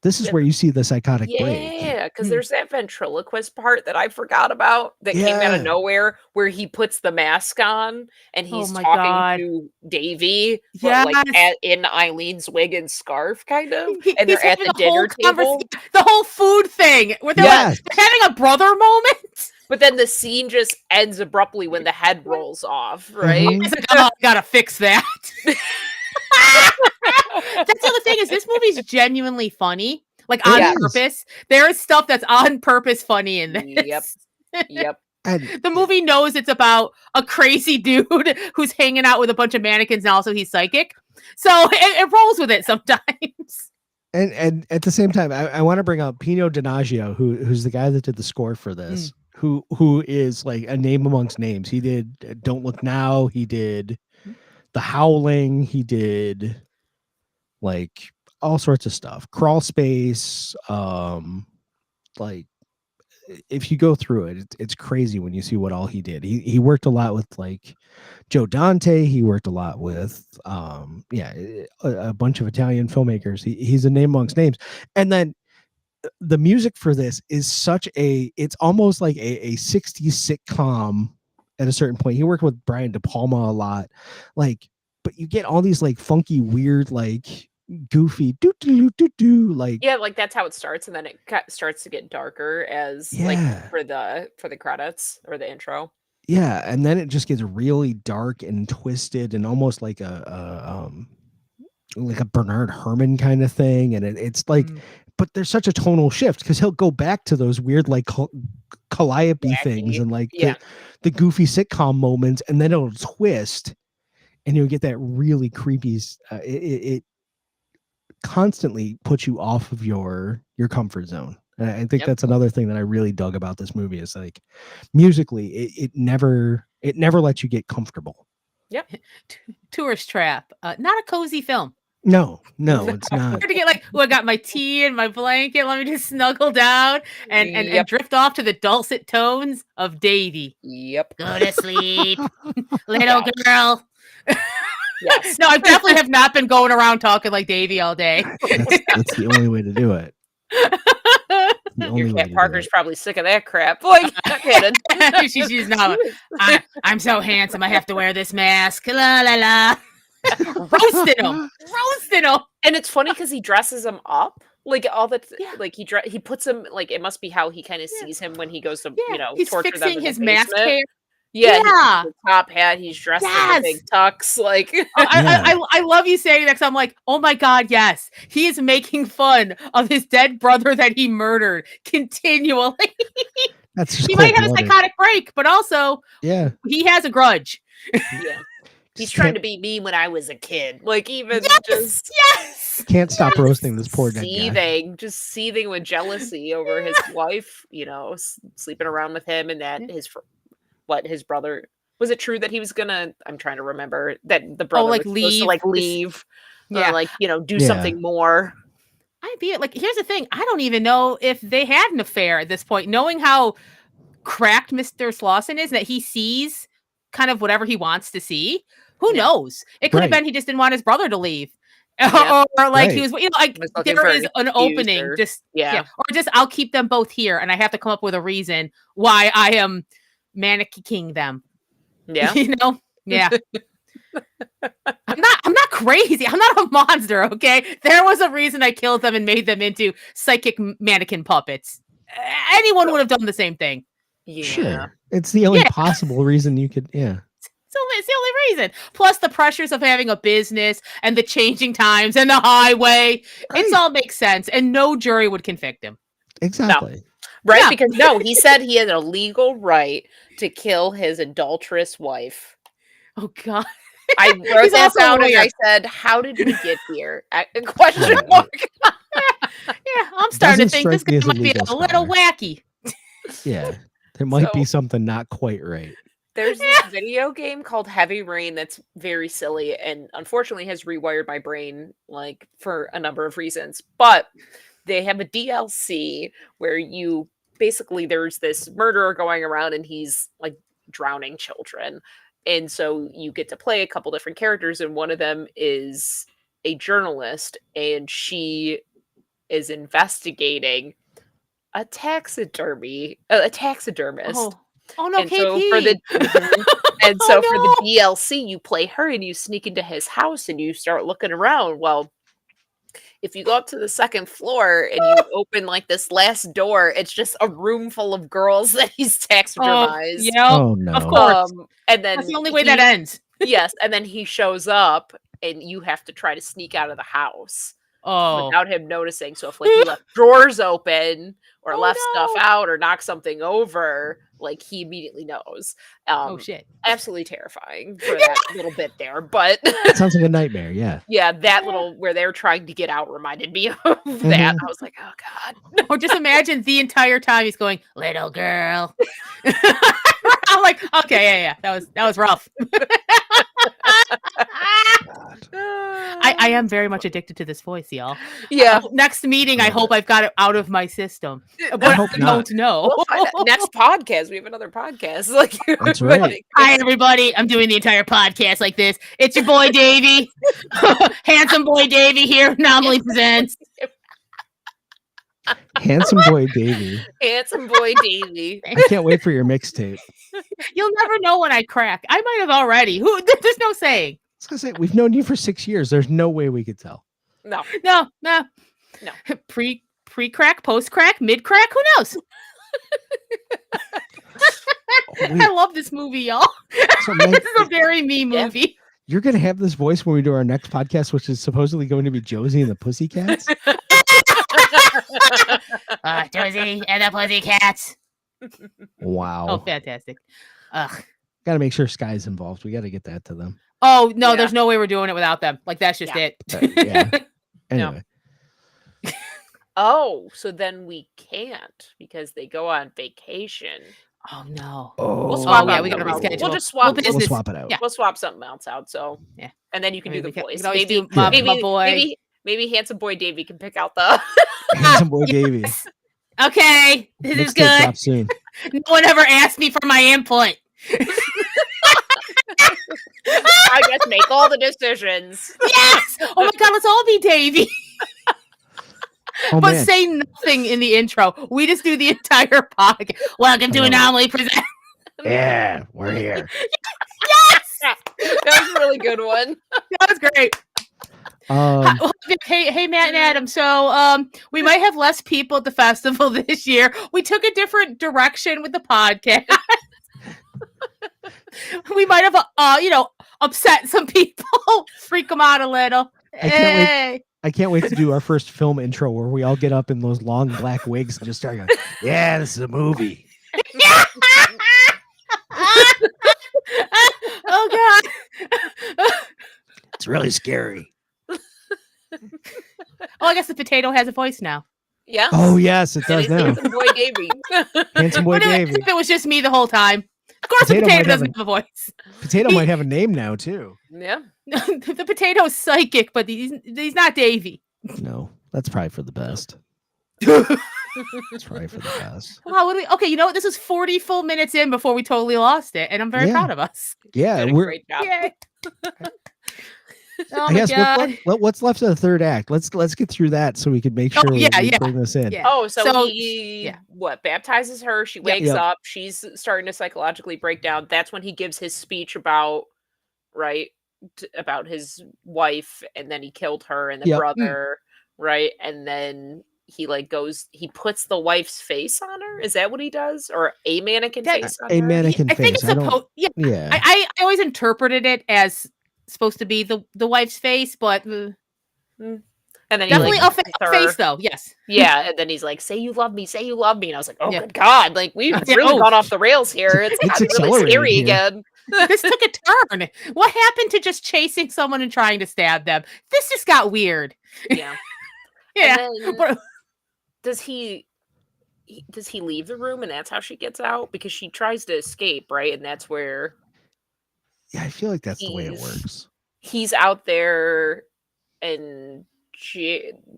This is where you see the psychotic break. Yeah, because there's that ventriloquist part that I forgot about that came out Yeah. of nowhere where he puts the mask on and he's my talking God. to Davy, but like Yes. in Eileen's wig and scarf, kind of. He- And he's they're at having the a whole dinner table. the whole food thing where they're Yes. like they're having a brother moment. But then the scene just ends abruptly when the head rolls off, right? Mhm. He's like, oh, I gotta fix that. That's the other thing is this movie's genuinely funny, like on Yes. purpose. There is stuff that's on purpose funny in this. Yep. And The movie knows it's about a crazy dude who's hanging out with a bunch of mannequins and also he's psychic. So it rolls with it sometimes. and at the same time, I want to bring up Pino Donaggio, who's the guy that did the score for this, who is like a name amongst names. He did Don't Look Now. He did The Howling. He did like all sorts of stuff. Crawl Space. Like if you go through it, it's crazy when you see what all he did. He worked a lot with like Joe Dante. He worked a lot with a bunch of Italian filmmakers. He's a name amongst names. And then the music for this is it's almost like a 60s sitcom at a certain point. He worked with Brian De Palma a lot. Like, but you get all these like funky, weird, like goofy like Yeah, like that's how it starts, and then it starts to get darker as like for the credits or the intro. Yeah, and then it just gets really dark and twisted and almost like a Bernard Herrmann kind of thing, and it's like, but there's such a tonal shift because he'll go back to those weird like calliope things and like the goofy sitcom moments, and then it'll twist, and you'll get that really creepy. It constantly puts you off of your comfort zone. And I think that's another thing that I really dug about this movie is like musically, it never lets you get comfortable. Yep. Tourist Trap, not a cozy film. No, it's not. To get like, I got my tea and my blanket. Let me just snuggle down and drift off to the dulcet tones of Davy. Yep. Go to sleep, little girl. Yes. No, I definitely have not been going around talking like Davy all day. That's the only way to do it. Your Cat Parker's probably sick of that crap. Like, not kidding. She's not. I'm so handsome. I have to wear this mask. La la la. Roasting him. And it's funny because he dresses him up. Like all that, like he puts him like it must be how he kind of sees him when he goes to he's torture fixing them in his the mask basement. hair. Yeah, the top hat. He's dressed in a big tux. Like I love you saying that because I'm like, oh my god, yes, he is making fun of his dead brother that he murdered continually. That's just he might have a psychotic break, but also he has a grudge. Yeah. He's trying to be me when I was a kid. Like even can't stop roasting this poor dead guy. Just seething with jealousy over his wife, sleeping around with him and that his brother, was it true that he was gonna, I'm trying to remember, that the brother was supposed to leave or do something more. Here's the thing, I don't even know if they had an affair at this point, knowing how cracked Mr. Slauson is, that he sees kind of whatever he wants to see. Who knows? It could have been he just didn't want his brother to leave. Or he was, there is an opening, or just I'll keep them both here, and I have to come up with a reason why I am mannequinning them. Yeah, I'm not crazy. I'm not a monster. Okay, there was a reason I killed them and made them into psychic mannequin puppets. Anyone would have done the same thing. Yeah, sure. It's the only possible reason you could. Yeah. It's the only reason. Plus the pressures of having a business and the changing times and the highway. Right. It all makes sense. And no jury would convict him. Exactly. No. Right? Yeah. Because he said he had a legal right to kill his adulterous wife. Oh, God. I wrote that down and I said, how did we get here? Question mark. I'm starting to think this guy might be a little wacky. Yeah. There might be something not quite right. There's this video game called Heavy Rain that's very silly and unfortunately has rewired my brain for a number of reasons. But they have a DLC where you basically there's this murderer going around and he's drowning children. And so you get to play a couple different characters, and one of them is a journalist, and she is investigating a taxidermist. Oh no, and KP. So for the for the DLC, you play her and you sneak into his house and you start looking around. Well, if you go up to the second floor and you open this last door, it's just a room full of girls that he's taxidermized. Oh no! Of course. And then that's the only way that ends. Yes, and then he shows up and you have to try to sneak out of the house. Without him noticing. So if you left drawers open or left stuff out or knocked something over, he immediately knows. Oh shit! Absolutely terrifying for that little bit there, but it sounds like a nightmare. Yeah, that little where they're trying to get out reminded me of that. I was like, oh god. Or just imagine the entire time he's going, little girl. I'm like, okay, yeah, that was rough. I am very much addicted to this voice, y'all. Yeah. Next meeting, I hope I've got it out of my system. But I don't know. Next podcast, we have another podcast. That's right. Hi, everybody. I'm doing the entire podcast like this. It's your boy Davey, handsome boy Davey here. Anomaly presents. Handsome boy Davey. Handsome boy Davey. I can't wait for your mixtape. You'll never know when I crack. I might have already. There's no saying. I was gonna say, we've known you for 6 years. There's no way we could tell. No. Pre-crack, post-crack, mid-crack. Who knows? wait. I love this movie, y'all. So, Meg, This is a very me movie. you're gonna have this voice when we do our next podcast, which is supposedly going to be Josie and the Pussycats. Josie and the Pussycats. Wow. Oh, fantastic. Ugh. Got to make sure Sky's involved. We got to get that to them. Oh, no, Yeah. there's no way we're doing it without them. Like, that's just it. Yeah. Anyway. Oh, so then we can't because they go on vacation. Oh, no. Oh, swap yeah, out we got to the- reschedule. We'll just swap. business. We'll swap it out. Yeah. We'll swap something else out. So Yeah. and then you can I mean, do we the can- we voice. can always Maybe, do my maybe, boy. maybe handsome boy Davey can pick out the. Handsome boy Davey. Okay, this is Mixtape good. drops soon. No one ever asked me for my input. I just make all the decisions. Yes. Oh my God, let's all be Davey. Oh But man. say nothing in the intro. We just do the entire podcast. Welcome to I love it. Anomaly Present. Yeah, we're here. Yes, That was a really good one. that was great. Hey, Matt and Adam. So, we might have less people at the festival this year. We took a different direction with the podcast. We might have, upset some people, freak them out a little. I can't wait to do our first film intro where we all get up in those long black wigs and just start going, yeah, this is a movie. Oh God. It's really scary. Oh, I guess the potato has a voice now. Yeah. Oh, yes, it And does it's now. handsome boy Davey. Handsome boy What Davey. if it was just me the whole time? Of course, Potato the might potato have doesn't have a voice. Potato might have a name now, too. Yeah. The potato is psychic, but he's not Davy. No, that's probably for the best. It's probably for the best. Wow, okay, you know what? This is 40 full minutes in before we totally lost it, and I'm very Yeah. proud of us. Yeah, Did a we're. great job. Yay. Oh I my guess God. what's left of the third act. Let's get through that so we can make Oh, sure we yeah. bring this in. Yeah. Oh, so, So, he yeah. baptizes her. She wakes Yep. up. She's starting to psychologically break down. That's when he gives his speech about about his wife, and then he killed her and the Yep. brother, right? And then he he puts the wife's face on her. Is that what he does, or a mannequin face on A her? mannequin I think face. it's supposed. Yeah, Yeah. I always interpreted it as supposed to be the wife's face, but And then definitely he a kisses her. face though. Yes. Yeah, and then he's like, "Say you love me, say you love me," and I was like, "Oh, Yeah. good God! Like we've Yeah, really oh. gone off the rails here. It's It's gotten really accelerated scary here. again." This took a turn. What happened to just chasing someone and trying to stab them? This just got weird. Yeah. Yeah. And then But- does he leave the room, and that's how she gets out? Because she tries to escape, right? And that's where Yeah, I feel like that's the way it He's- works. he's out there, and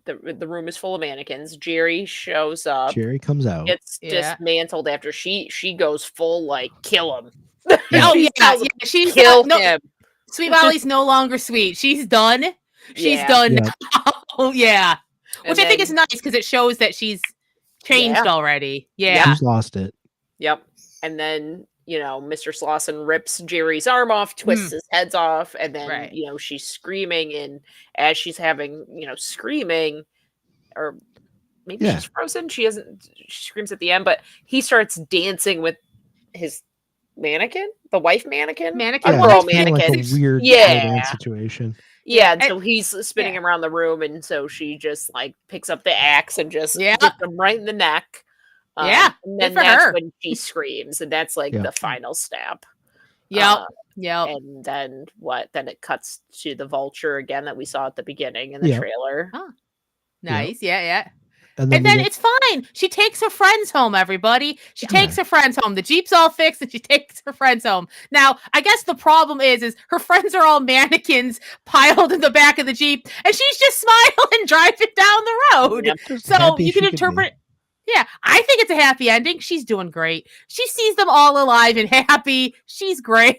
the room is full of mannequins. Jerry shows up. Jerry comes out. Gets Yeah. dismantled after she goes full like kill him. Yeah. Oh She yeah, tells him, she's kill no, him. Sweet Molly's no longer sweet. She's done. She's Yeah. done. Yeah. Oh yeah, And which I think then- is nice because it shows that she's changed Yeah. already. Yeah. She's lost it. Yep. And then, Mr. Slauson rips Jerry's arm off, twists his heads off, and then, Right. she's screaming. And as she's having, screaming, or maybe Yeah. she's frozen. She screams at the end, but he starts dancing with his mannequin, the wife mannequin. Mannequin A Yeah, wife? girl it's kinda mannequin. like a weird Yeah. dance situation. Yeah, and And- so he's spinning yeah. around the room, and so she just like picks up the axe and just Yeah. hits him right in the neck. Yeah, And good then for that's her. when she screams, and that's like Yeah. the final stab. Yep. Uh, Yep. And then what? Then it cuts to the vulture again that we saw at the beginning in the Yep. trailer. Nice. Yeah. And And then then it's fine. She takes her friends home, everybody. She Yeah. takes her friends home. The Jeep's all fixed and she takes her friends home. Now, I guess the problem is her friends are all mannequins piled in the back of the Jeep and she's just smiling driving down the road. Yep. just So happy you she can could be. interpret. Yeah, I think it's a happy ending. She's doing great. She sees them all alive and happy. She's great.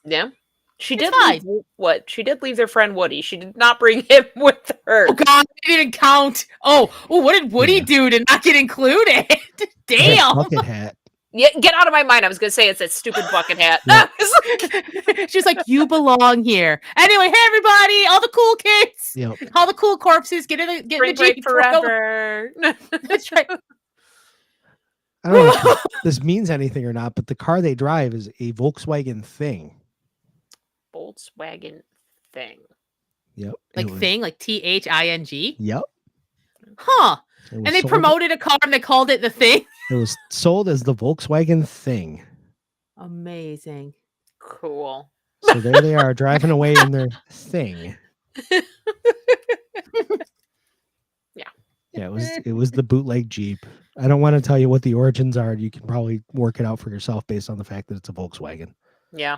Yeah. She It's did fine. leave, what? She did leave their friend Woody. She did not bring him with her. Oh God, I didn't count. Oh, what did Woody Yeah. do to not get included? That Damn. bucket hat. Yeah, get out of my mind. I was gonna say it's that stupid bucket hat. Yeah. It's like- She's like, you belong here. Anyway, hey everybody, all the cool kids, Yep. all the cool corpses, get in the Spring Jeep. break forever. That's right. I don't know if this means anything or not, but the car they drive is a Volkswagen Thing. Volkswagen Thing. Yep. Like thing, like THING. Yep. Huh. It was And they sold- promoted a car and they called it the Thing. It was sold as the Volkswagen Thing. Amazing. Cool. So there they are driving away in their Thing. Yeah, it was the bootleg Jeep. I don't want to tell you what the origins are. You can probably work it out for yourself based on the fact that it's a Volkswagen. Yeah.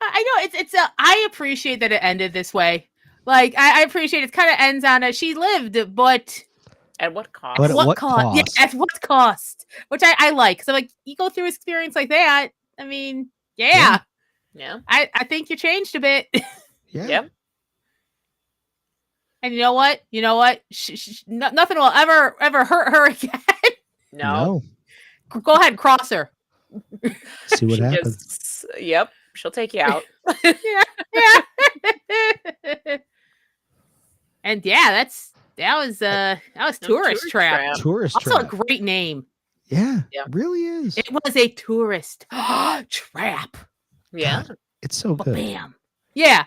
I know I appreciate that it ended this way. Like I appreciate it kind of ends on a she lived, but At what cost? But at what cost? Yeah, cost? at what cost? Which I like. So like you go through an experience like that. I mean, yeah. Yeah. I think you changed a bit. Yeah. Yep. And you know what? Nothing will ever hurt her again. No. Go ahead, and cross her. See what She happens. Yep. She'll take you out. Yeah. And yeah, that was Tourist Trap. Tourist Also Trap. a great name. Yeah, Yeah. really is. It was a tourist trap. Yeah. God, it's so good. Bam. Yeah.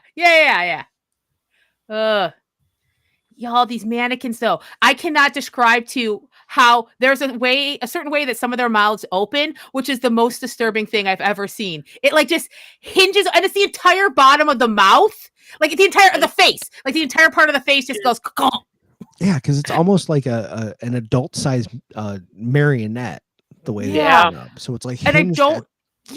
Y'all, these mannequins though, I cannot describe to you how there's a certain way that some of their mouths open, which is the most disturbing thing I've ever seen. It like just hinges, and it's the entire bottom of the mouth, like the entire of the face, like the entire part of the face just goes. Caw. Yeah, because it's almost like an adult sized marionette the way Yeah. they up. So it's like And I hinged don't. at-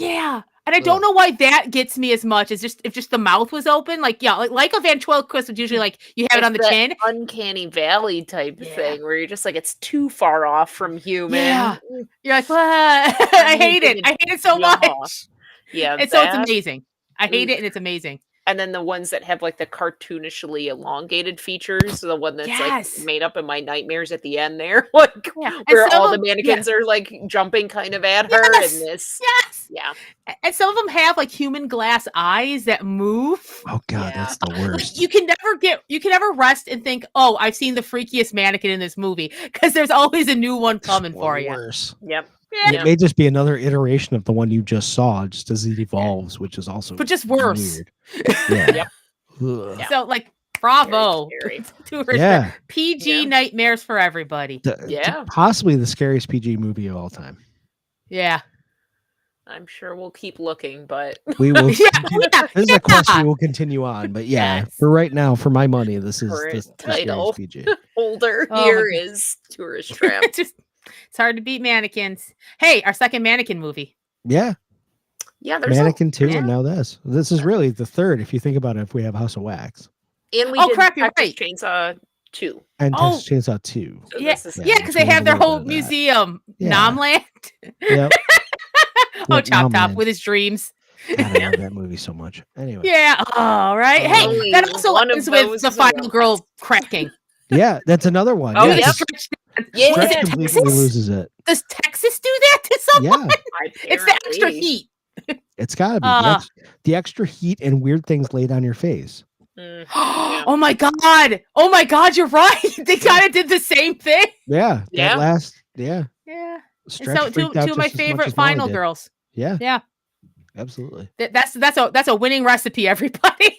Yeah. And I don't know why that gets me as much as if just the mouth was open. Like, yeah, like a ventriloquist would usually like you have it on the It's that chin. Uncanny Valley type Yeah. thing where you're just like, it's too far off from human. Yeah. You're like, what? I hate it. I hate it so Yeah. much. Yeah. And so it's that. amazing. I hate it and it's amazing. And then the ones that have like the cartoonishly elongated features, the one that's Yes. like made up in my nightmares at the end there, like Yeah. And where some all of the them- mannequins are like jumping kind of at her Yes. and this. Yes. Yeah. And some of them have like human glass eyes that move. Oh God, Yeah. that's the Like, worst. you can never rest and think, oh, I've seen the freakiest mannequin in this movie, because there's always a new one coming for you. Worse. Yep. And it may just be another iteration of the one you just saw, just as it evolves, which is also But just worse. weird. Yeah. Yep. Ugh. Yeah. So like, bravo. Very Tourist Yeah. Trap. PG Yeah. nightmares for everybody. Yeah. Possibly the scariest PG movie of all time. Yeah. I'm sure we'll keep looking, but We will. Yeah. This is a quest we will continue on, but yeah, Yes. for right now, for my money, this is Current the title. scariest PG. older Oh my here God. is Tourist Trap. It's hard to beat mannequins. Hey, our second mannequin movie. Yeah, Yeah, there's Mannequin 2 yeah. and now this. This is really the third if you think about it, if we have House of Wax and we Oh, did crap, you're Texas right. Chainsaw 2. and Oh. Texas Chainsaw 2. So Yeah. this is Yeah, Yeah, which because they we have have a their little whole bit of that. museum, Yeah. Nomland. Yep. Oh, Yep, Chop Top Nomland. with his dreams. God, I love that movie so much. Anyway, Yeah. All right. Hey, Only that also one of ends with those the is a final romance. girl cracking. yeah, that's another one. Oh, yeah, yep. Stretch- Yeah. Stretch Texas? completely loses it. Does Texas do that to someone? Yeah, It's the extra Apparently. heat. it's got to be the extra heat and weird things laid on your face. Mm, Oh my god! Oh my god! You're right. They kind of did the same thing. Yeah, Yeah. that last, yeah. Yeah. Stretch So freaked two out of my just as much favorite as Molly final did. girls. Yeah, Yeah. absolutely. That's a winning recipe, everybody.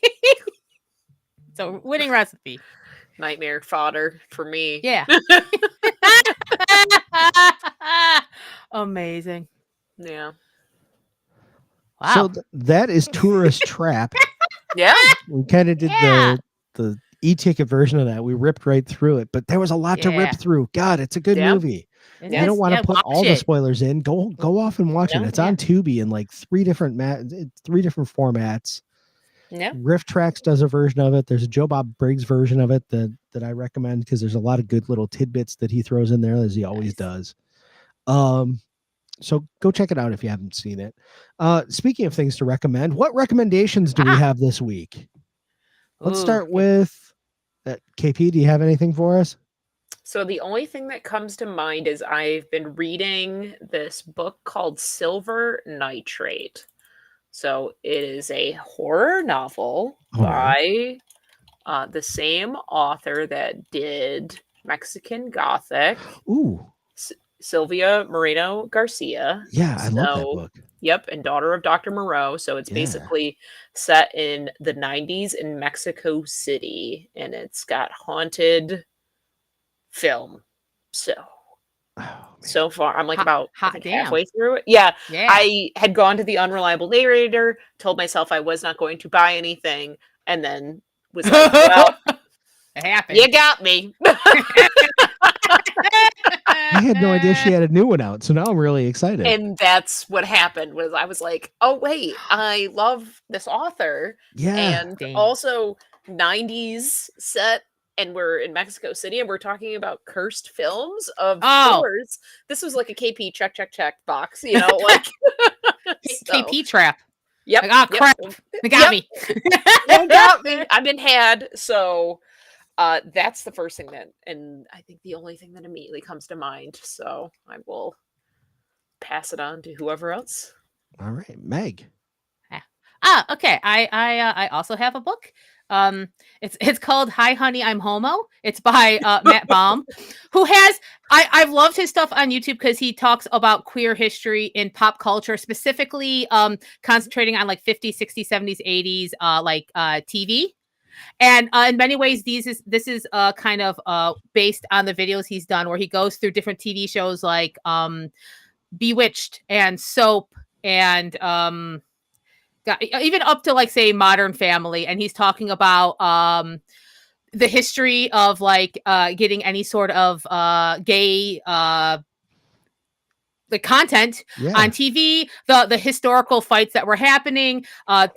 It's a winning recipe. nightmare fodder for me. Yeah. Amazing. Yeah. Wow. So that is Tourist Trap. Yeah. We kind of did Yeah. the e-ticket version of that. We ripped right through it, but there was a lot to Yeah. rip through. God, it's a good Yeah. movie. It You is. don't want to Yeah, put watch all the it. spoilers in. Go off and watch it. Yeah. It's on Tubi in like three different formats. Yeah. Riff Tracks does a version of it. There's a Joe Bob Briggs version of it that I recommend because there's a lot of good little tidbits that he throws in there as he always does. So go check it out if you haven't seen it. Speaking of things to recommend, what recommendations do we have this week? Let's Ooh. start with KP. Do you have anything for us? So the only thing that comes to mind is I've been reading this book called Silver Nitrate. So it is a horror novel by the same author that did Mexican Gothic. Ooh. Sylvia Moreno Garcia. Yeah, I love that book. Yep, and daughter of Dr. Moreau. So it's Yeah. basically set in the 90s in Mexico City, and it's got haunted film. So Oh, man. so far, I'm like Hot- about I hot think damn. halfway through it. Yeah, Yeah. I had gone to the unreliable narrator, told myself I was not going to buy anything, and then was like, "Well, It happened. you got me." I had no idea she had a new one out, so now I'm really excited. And that's what happened. Was I was like, "Oh wait, I love this author." Yeah. And Dang. also 90s set, and we're in Mexico City, and we're talking about cursed films. Of course, this was like a KP check box, you know, like so. KP trap. Yep. Like, oh crap. They got me. They got me. I've been had. So that's the first thing that, and I think the only thing that immediately comes to mind. So I will pass it on to whoever else. All right, Meg. Okay. I also have a book. It's called Hi Honey, I'm Homo. It's by Matt Baum, who has I've loved his stuff on YouTube because he talks about queer history in pop culture, specifically concentrating on like 50s, 60s, 70s, 80s like TV. And in many ways, this is kind of based on the videos he's done, where he goes through different TV shows like Bewitched and Soap and even up to like say Modern Family, and he's talking about the history of like getting any sort of gay the content on TV, the historical fights that were happening,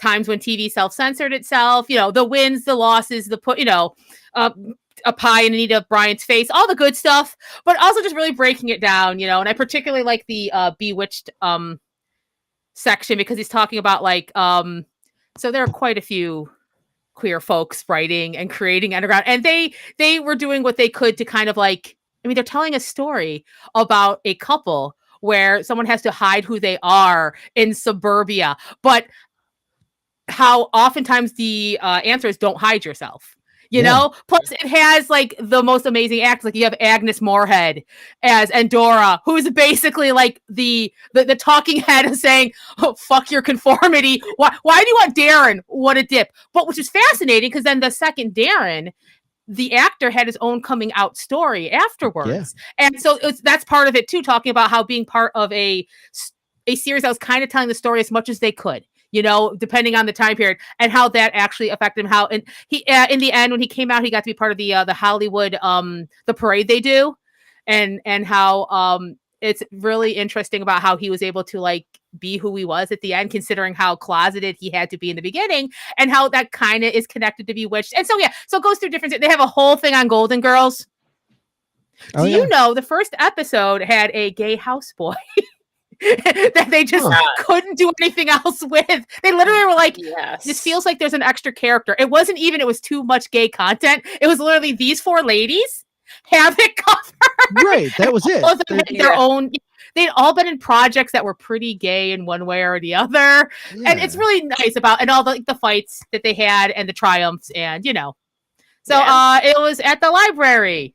times when TV self-censored itself, you know, the wins, the losses, the put, you know, a pie in Anita Bryant's face, all the good stuff, but also just really breaking it down, you know. And I particularly like the Bewitched section because he's talking about like so there are quite a few queer folks writing and creating underground, and they were doing what they could to kind of like, I mean, they're telling a story about a couple where someone has to hide who they are in suburbia, but how oftentimes the answer is don't hide yourself. You know, plus it has like the most amazing acts. Like you have Agnes Moorehead as Endora, who's basically like the talking head of saying, "Oh, fuck your conformity. Why do you want Darren? What a dip!" But which is fascinating because then the second Darren, the actor had his own coming out story afterwards, and so that's part of it too. Talking about how being part of a series that was kind of telling the story as much as they could, you know, depending on the time period, and how that actually affected him. How, and he, in the end, when he came out, he got to be part of the Hollywood, the parade they do, and how it's really interesting about how he was able to like be who he was at the end, considering how closeted he had to be in the beginning, and how that kind of is connected to Bewitched. And so so it goes through different. They have a whole thing on Golden Girls. Do you know the first episode had a gay houseboy? That they just couldn't do anything else with. They literally were like, this feels like there's an extra character. It wasn't even, it was too much gay content. It was literally these four ladies have it covered. Right, that was it. Both of them had their own, they'd all been in projects that were pretty gay in one way or the other. And it's really nice about, and all the, like, the fights that they had and the triumphs, and you know. So it was at the library.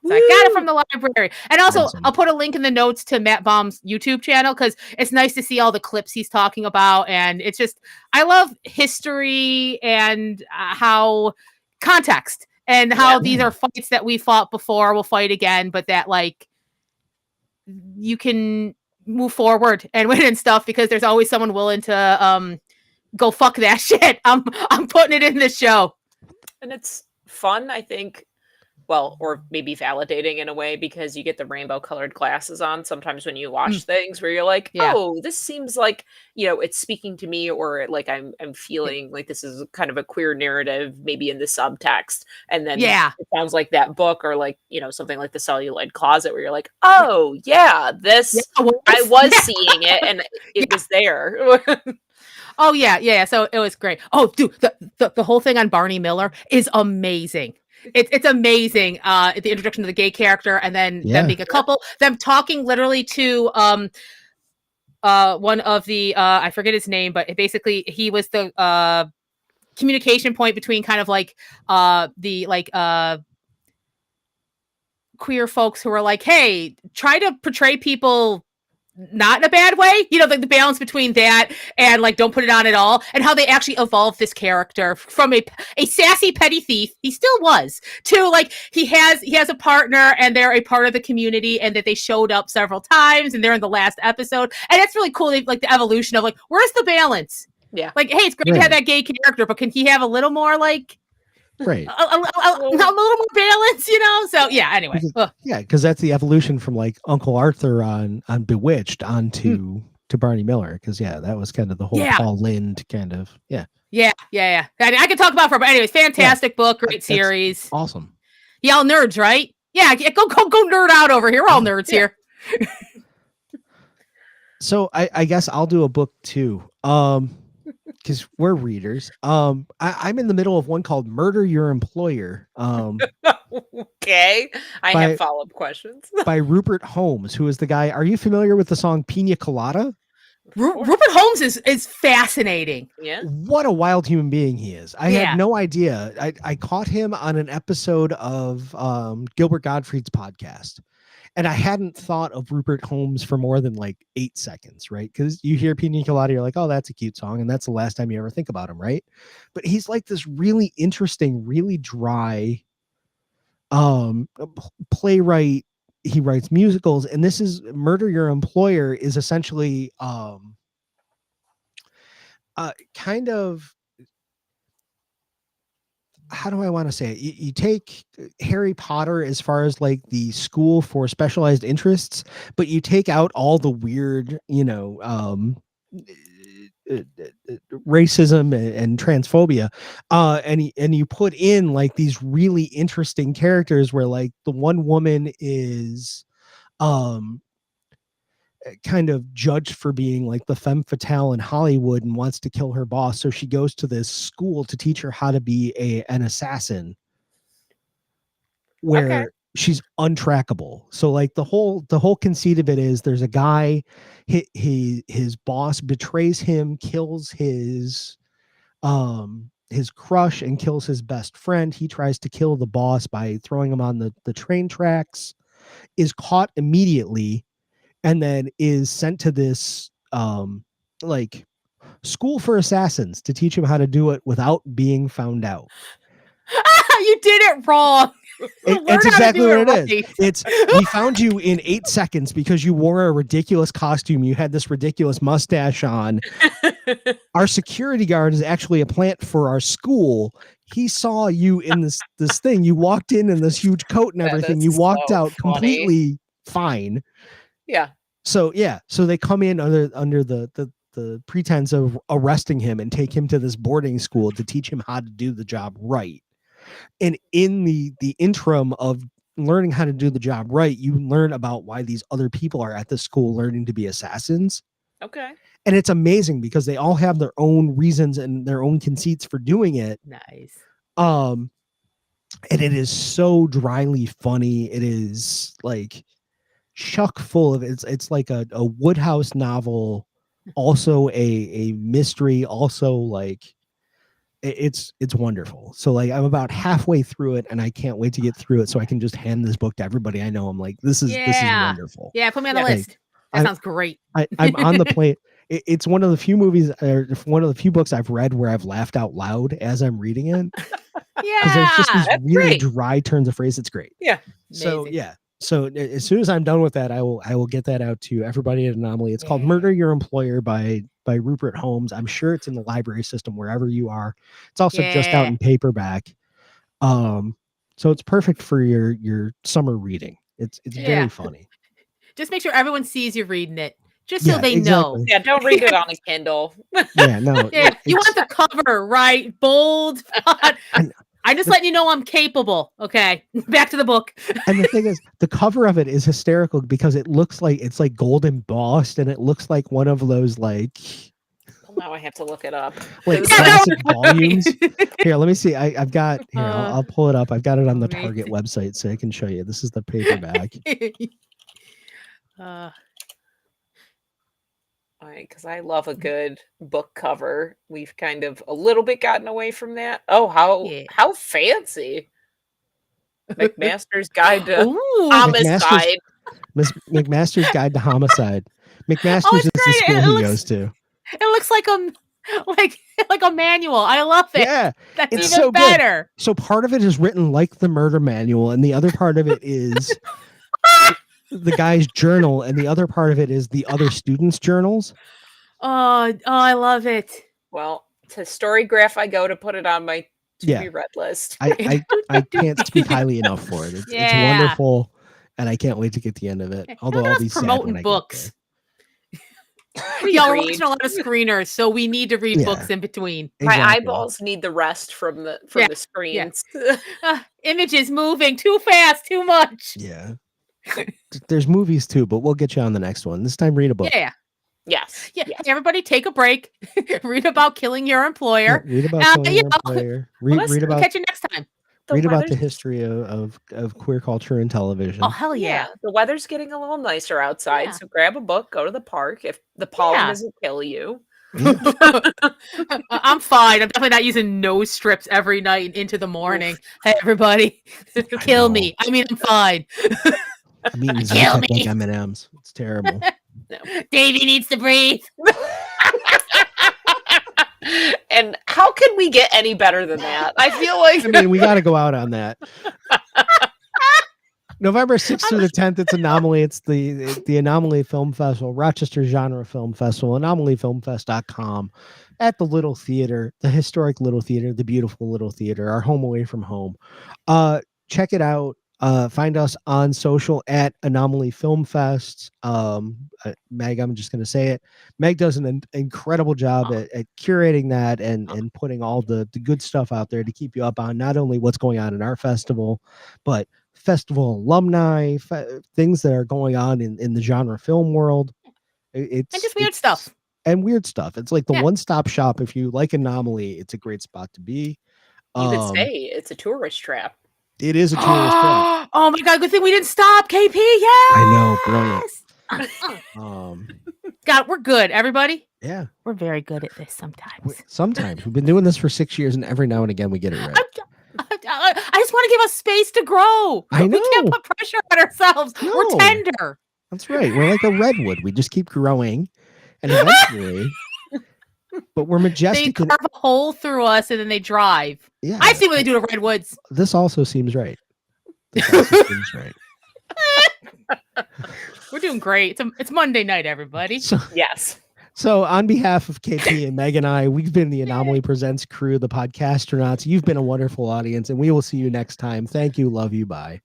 So I got it from the library. And also, I'll put a link in the notes to Matt Baum's YouTube channel because it's nice to see all the clips he's talking about. And it's just, I love history and how context and how these are fights that we fought before, we'll fight again, but that like you can move forward and win and stuff because there's always someone willing to go fuck that shit. I'm putting it in this show. And it's fun, I think. Well, or maybe validating in a way because you get the rainbow colored glasses on sometimes when you watch things where you're like, oh, this seems like, you know, it's speaking to me, or like I'm feeling like this is kind of a queer narrative, maybe in the subtext. And then it sounds like that book, or like, you know, something like The Celluloid Closet, where you're like, oh yeah, this, I was seeing it and it was there. Oh yeah. So it was great. Oh dude, the whole thing on Barney Miller is amazing. It's amazing. The introduction of the gay character, and then them being a couple, them talking literally to one of the I forget his name, but basically he was the communication point between kind of like the like queer folks who are like, hey, try to portray people not in a bad way, you know, like the balance between that and like don't put it on at all, and how they actually evolved this character from a sassy petty thief, he still was, to like he has a partner and they're a part of the community, and that they showed up several times and they're in the last episode, and it's really cool. Like the evolution of like, where's the balance? Yeah. Like, hey, it's great to have that gay character, but can he have a little more like Right. a little more balance, you know? So yeah, anyway. Yeah, because that's the evolution from like Uncle Arthur on Bewitched onto to Barney Miller. Because that was kind of the whole Paul Lynde kind of Yeah. I can talk about for, but anyways, fantastic book, great series. Awesome. Y'all nerds, right? Yeah, go nerd out over here. We're all nerds here. So I guess I'll do a book too. Because we're readers. I'm in the middle of one called Murder Your Employer. Okay. I have follow-up questions. By Rupert Holmes, who is the guy. Are you familiar with the song Pina Colada? Rupert Holmes is fascinating. Yeah. What a wild human being he is. I had no idea. I caught him on an episode of Gilbert Gottfried's podcast. And I hadn't thought of Rupert Holmes for more than like 8 seconds, right? Because you hear Pina Colada, you're like, oh, that's a cute song. And that's the last time you ever think about him, right? But he's like this really interesting, really dry playwright. He writes musicals. And this is Murder Your Employer is essentially kind of, how do I want to say it? You take Harry Potter as far as like the school for specialized interests, but you take out all the weird, racism and transphobia, and you put in like these really interesting characters where like the one woman is kind of judged for being like the femme fatale in Hollywood and wants to kill her boss. So she goes to this school to teach her how to be an assassin where she's untrackable. So like the whole conceit of it is there's a guy, his boss betrays him, kills his crush and kills his best friend. He tries to kill the boss by throwing him on the train tracks, is caught immediately, and then is sent to this like school for assassins to teach him how to do it without being found out. You did it wrong. It's exactly what it is. It's we found you in 8 seconds because you wore a ridiculous costume. You had this ridiculous mustache on. Our security guard is actually a plant for our school. He saw you in this thing. You walked in this huge coat and everything. You walked out completely fine. Yeah. So they come in under the pretense of arresting him and take him to this boarding school to teach him how to do the job right. And in the interim of learning how to do the job right, you learn about why these other people are at the school learning to be assassins. Okay. And it's amazing because they all have their own reasons and their own conceits for doing it. Nice. And it is so dryly funny. It is like chock full of it's like a Woodhouse novel, also a mystery, also like it's wonderful. So like I'm about halfway through it and I can't wait to get through it so I can just hand this book to everybody I know. I'm like, this is wonderful. Yeah, put me on the list. That sounds great. I'm on the plane. It's one of the few movies or one of the few books I've read where I've laughed out loud as I'm reading it. Yeah, there's just these really dry turns of phrase. It's great. Yeah. So so as soon as I'm done with that, I will get that out to everybody at Anomaly. It's called Murder Your Employer by Rupert Holmes. I'm sure it's in the library system wherever you are. It's also just out in paperback. So it's perfect for your summer reading. It's very funny. Just make sure everyone sees you reading it. Just so they know. Yeah, don't read it on a Kindle. Yeah, no. You want the cover, right? Bold. I'm just letting you know I'm capable. Okay, back to the book. And the thing is, the cover of it is hysterical because it looks like it's like gold embossed, and it looks like one of those like. Now I have to look it up. Like classic volumes. Here, let me see. I've got here. I'll pull it up. I've got it on the Target website, so I can show you. This is the paperback. Because I love a good book cover. We've kind of a little bit gotten away from that. Oh, how fancy! McMaster's Guide to Ooh. Homicide. McMaster's Guide to Homicide. McMaster's Oh, is it's the great. school It he looks- goes to. It looks like like a manual. I love it. Yeah, That's it's even so good. better. So part of it is written like the murder manual, and the other part of it is the guy's journal, and the other part of it is the other students' journals. Oh, I love it. Well, to Storygraph I go to put it on my to-be read list. I can't speak highly enough for it. It's wonderful, and I can't wait to get the end of it. Although Look at I'll us be sad promoting when I books. get Yeah, we're read. watching a lot of screeners, so we need to read Yeah. books in between. there. My Exactly. eyeballs need the rest from the screens. Images moving too fast, too much. Yeah. There's movies too, but we'll get you on the next one. This time, read a book. Yeah. Yes. Yeah. Hey, everybody take a break. Read about killing your Yeah, employer. read about killing your employer. Read about catch you next time. read about the weather's- history of queer culture and television. Oh, hell yeah. The weather's getting a little nicer outside, Yeah. so grab a book, go to the park. If the pollen doesn't kill you, I'm fine. I'm definitely not using nose strips every night into the morning. Hey, everybody, kill me. I mean, I'm fine. I'm eating Kill Zytec like me. M&Ms. It's terrible. Davey needs to breathe. and how can we get any better than that? I feel like I mean, we got to go out on that. November 6th through the 10th, it's Anomaly. It's the Anomaly Film Festival, Rochester Genre Film Festival, anomalyfilmfest.com at the Little Theater, the historic Little Theater, the beautiful Little Theater, our home away from home. Check it out. Find us on social at Anomaly Film Fest. Meg, I'm just going to say it. Meg does an incredible job at curating that and putting all the good stuff out there to keep you up on not only what's going on in our festival, but festival alumni, things that are going on in the genre film world. It's And just weird stuff. And weird stuff. It's like the one-stop shop. If you like Anomaly, it's a great spot to be. you could say it's a tourist trap. It is a tourist trap. Oh my god, good thing we didn't stop, KP. Yeah. I know, brilliant. God, we're good, everybody. Yeah. We're very good at this sometimes. Sometimes we've been doing this for 6 years, and every now and again we get it right. I just want to give us space to grow. I know. We can't put pressure on ourselves. No. We're tender. That's right. We're like a redwood. We just keep growing, and eventually, but we're They majestic. carve a hole through us and then they drive. Yeah, I've seen what they do to redwoods. this also seems right. This also seems right. We're doing great. It's Monday night, everybody. Yes. So on behalf of KP and Meg and I, we've been the Anomaly Presents crew, the Podcastronauts. You've been a wonderful audience, and we will see you next time. Thank you. Love you. Bye.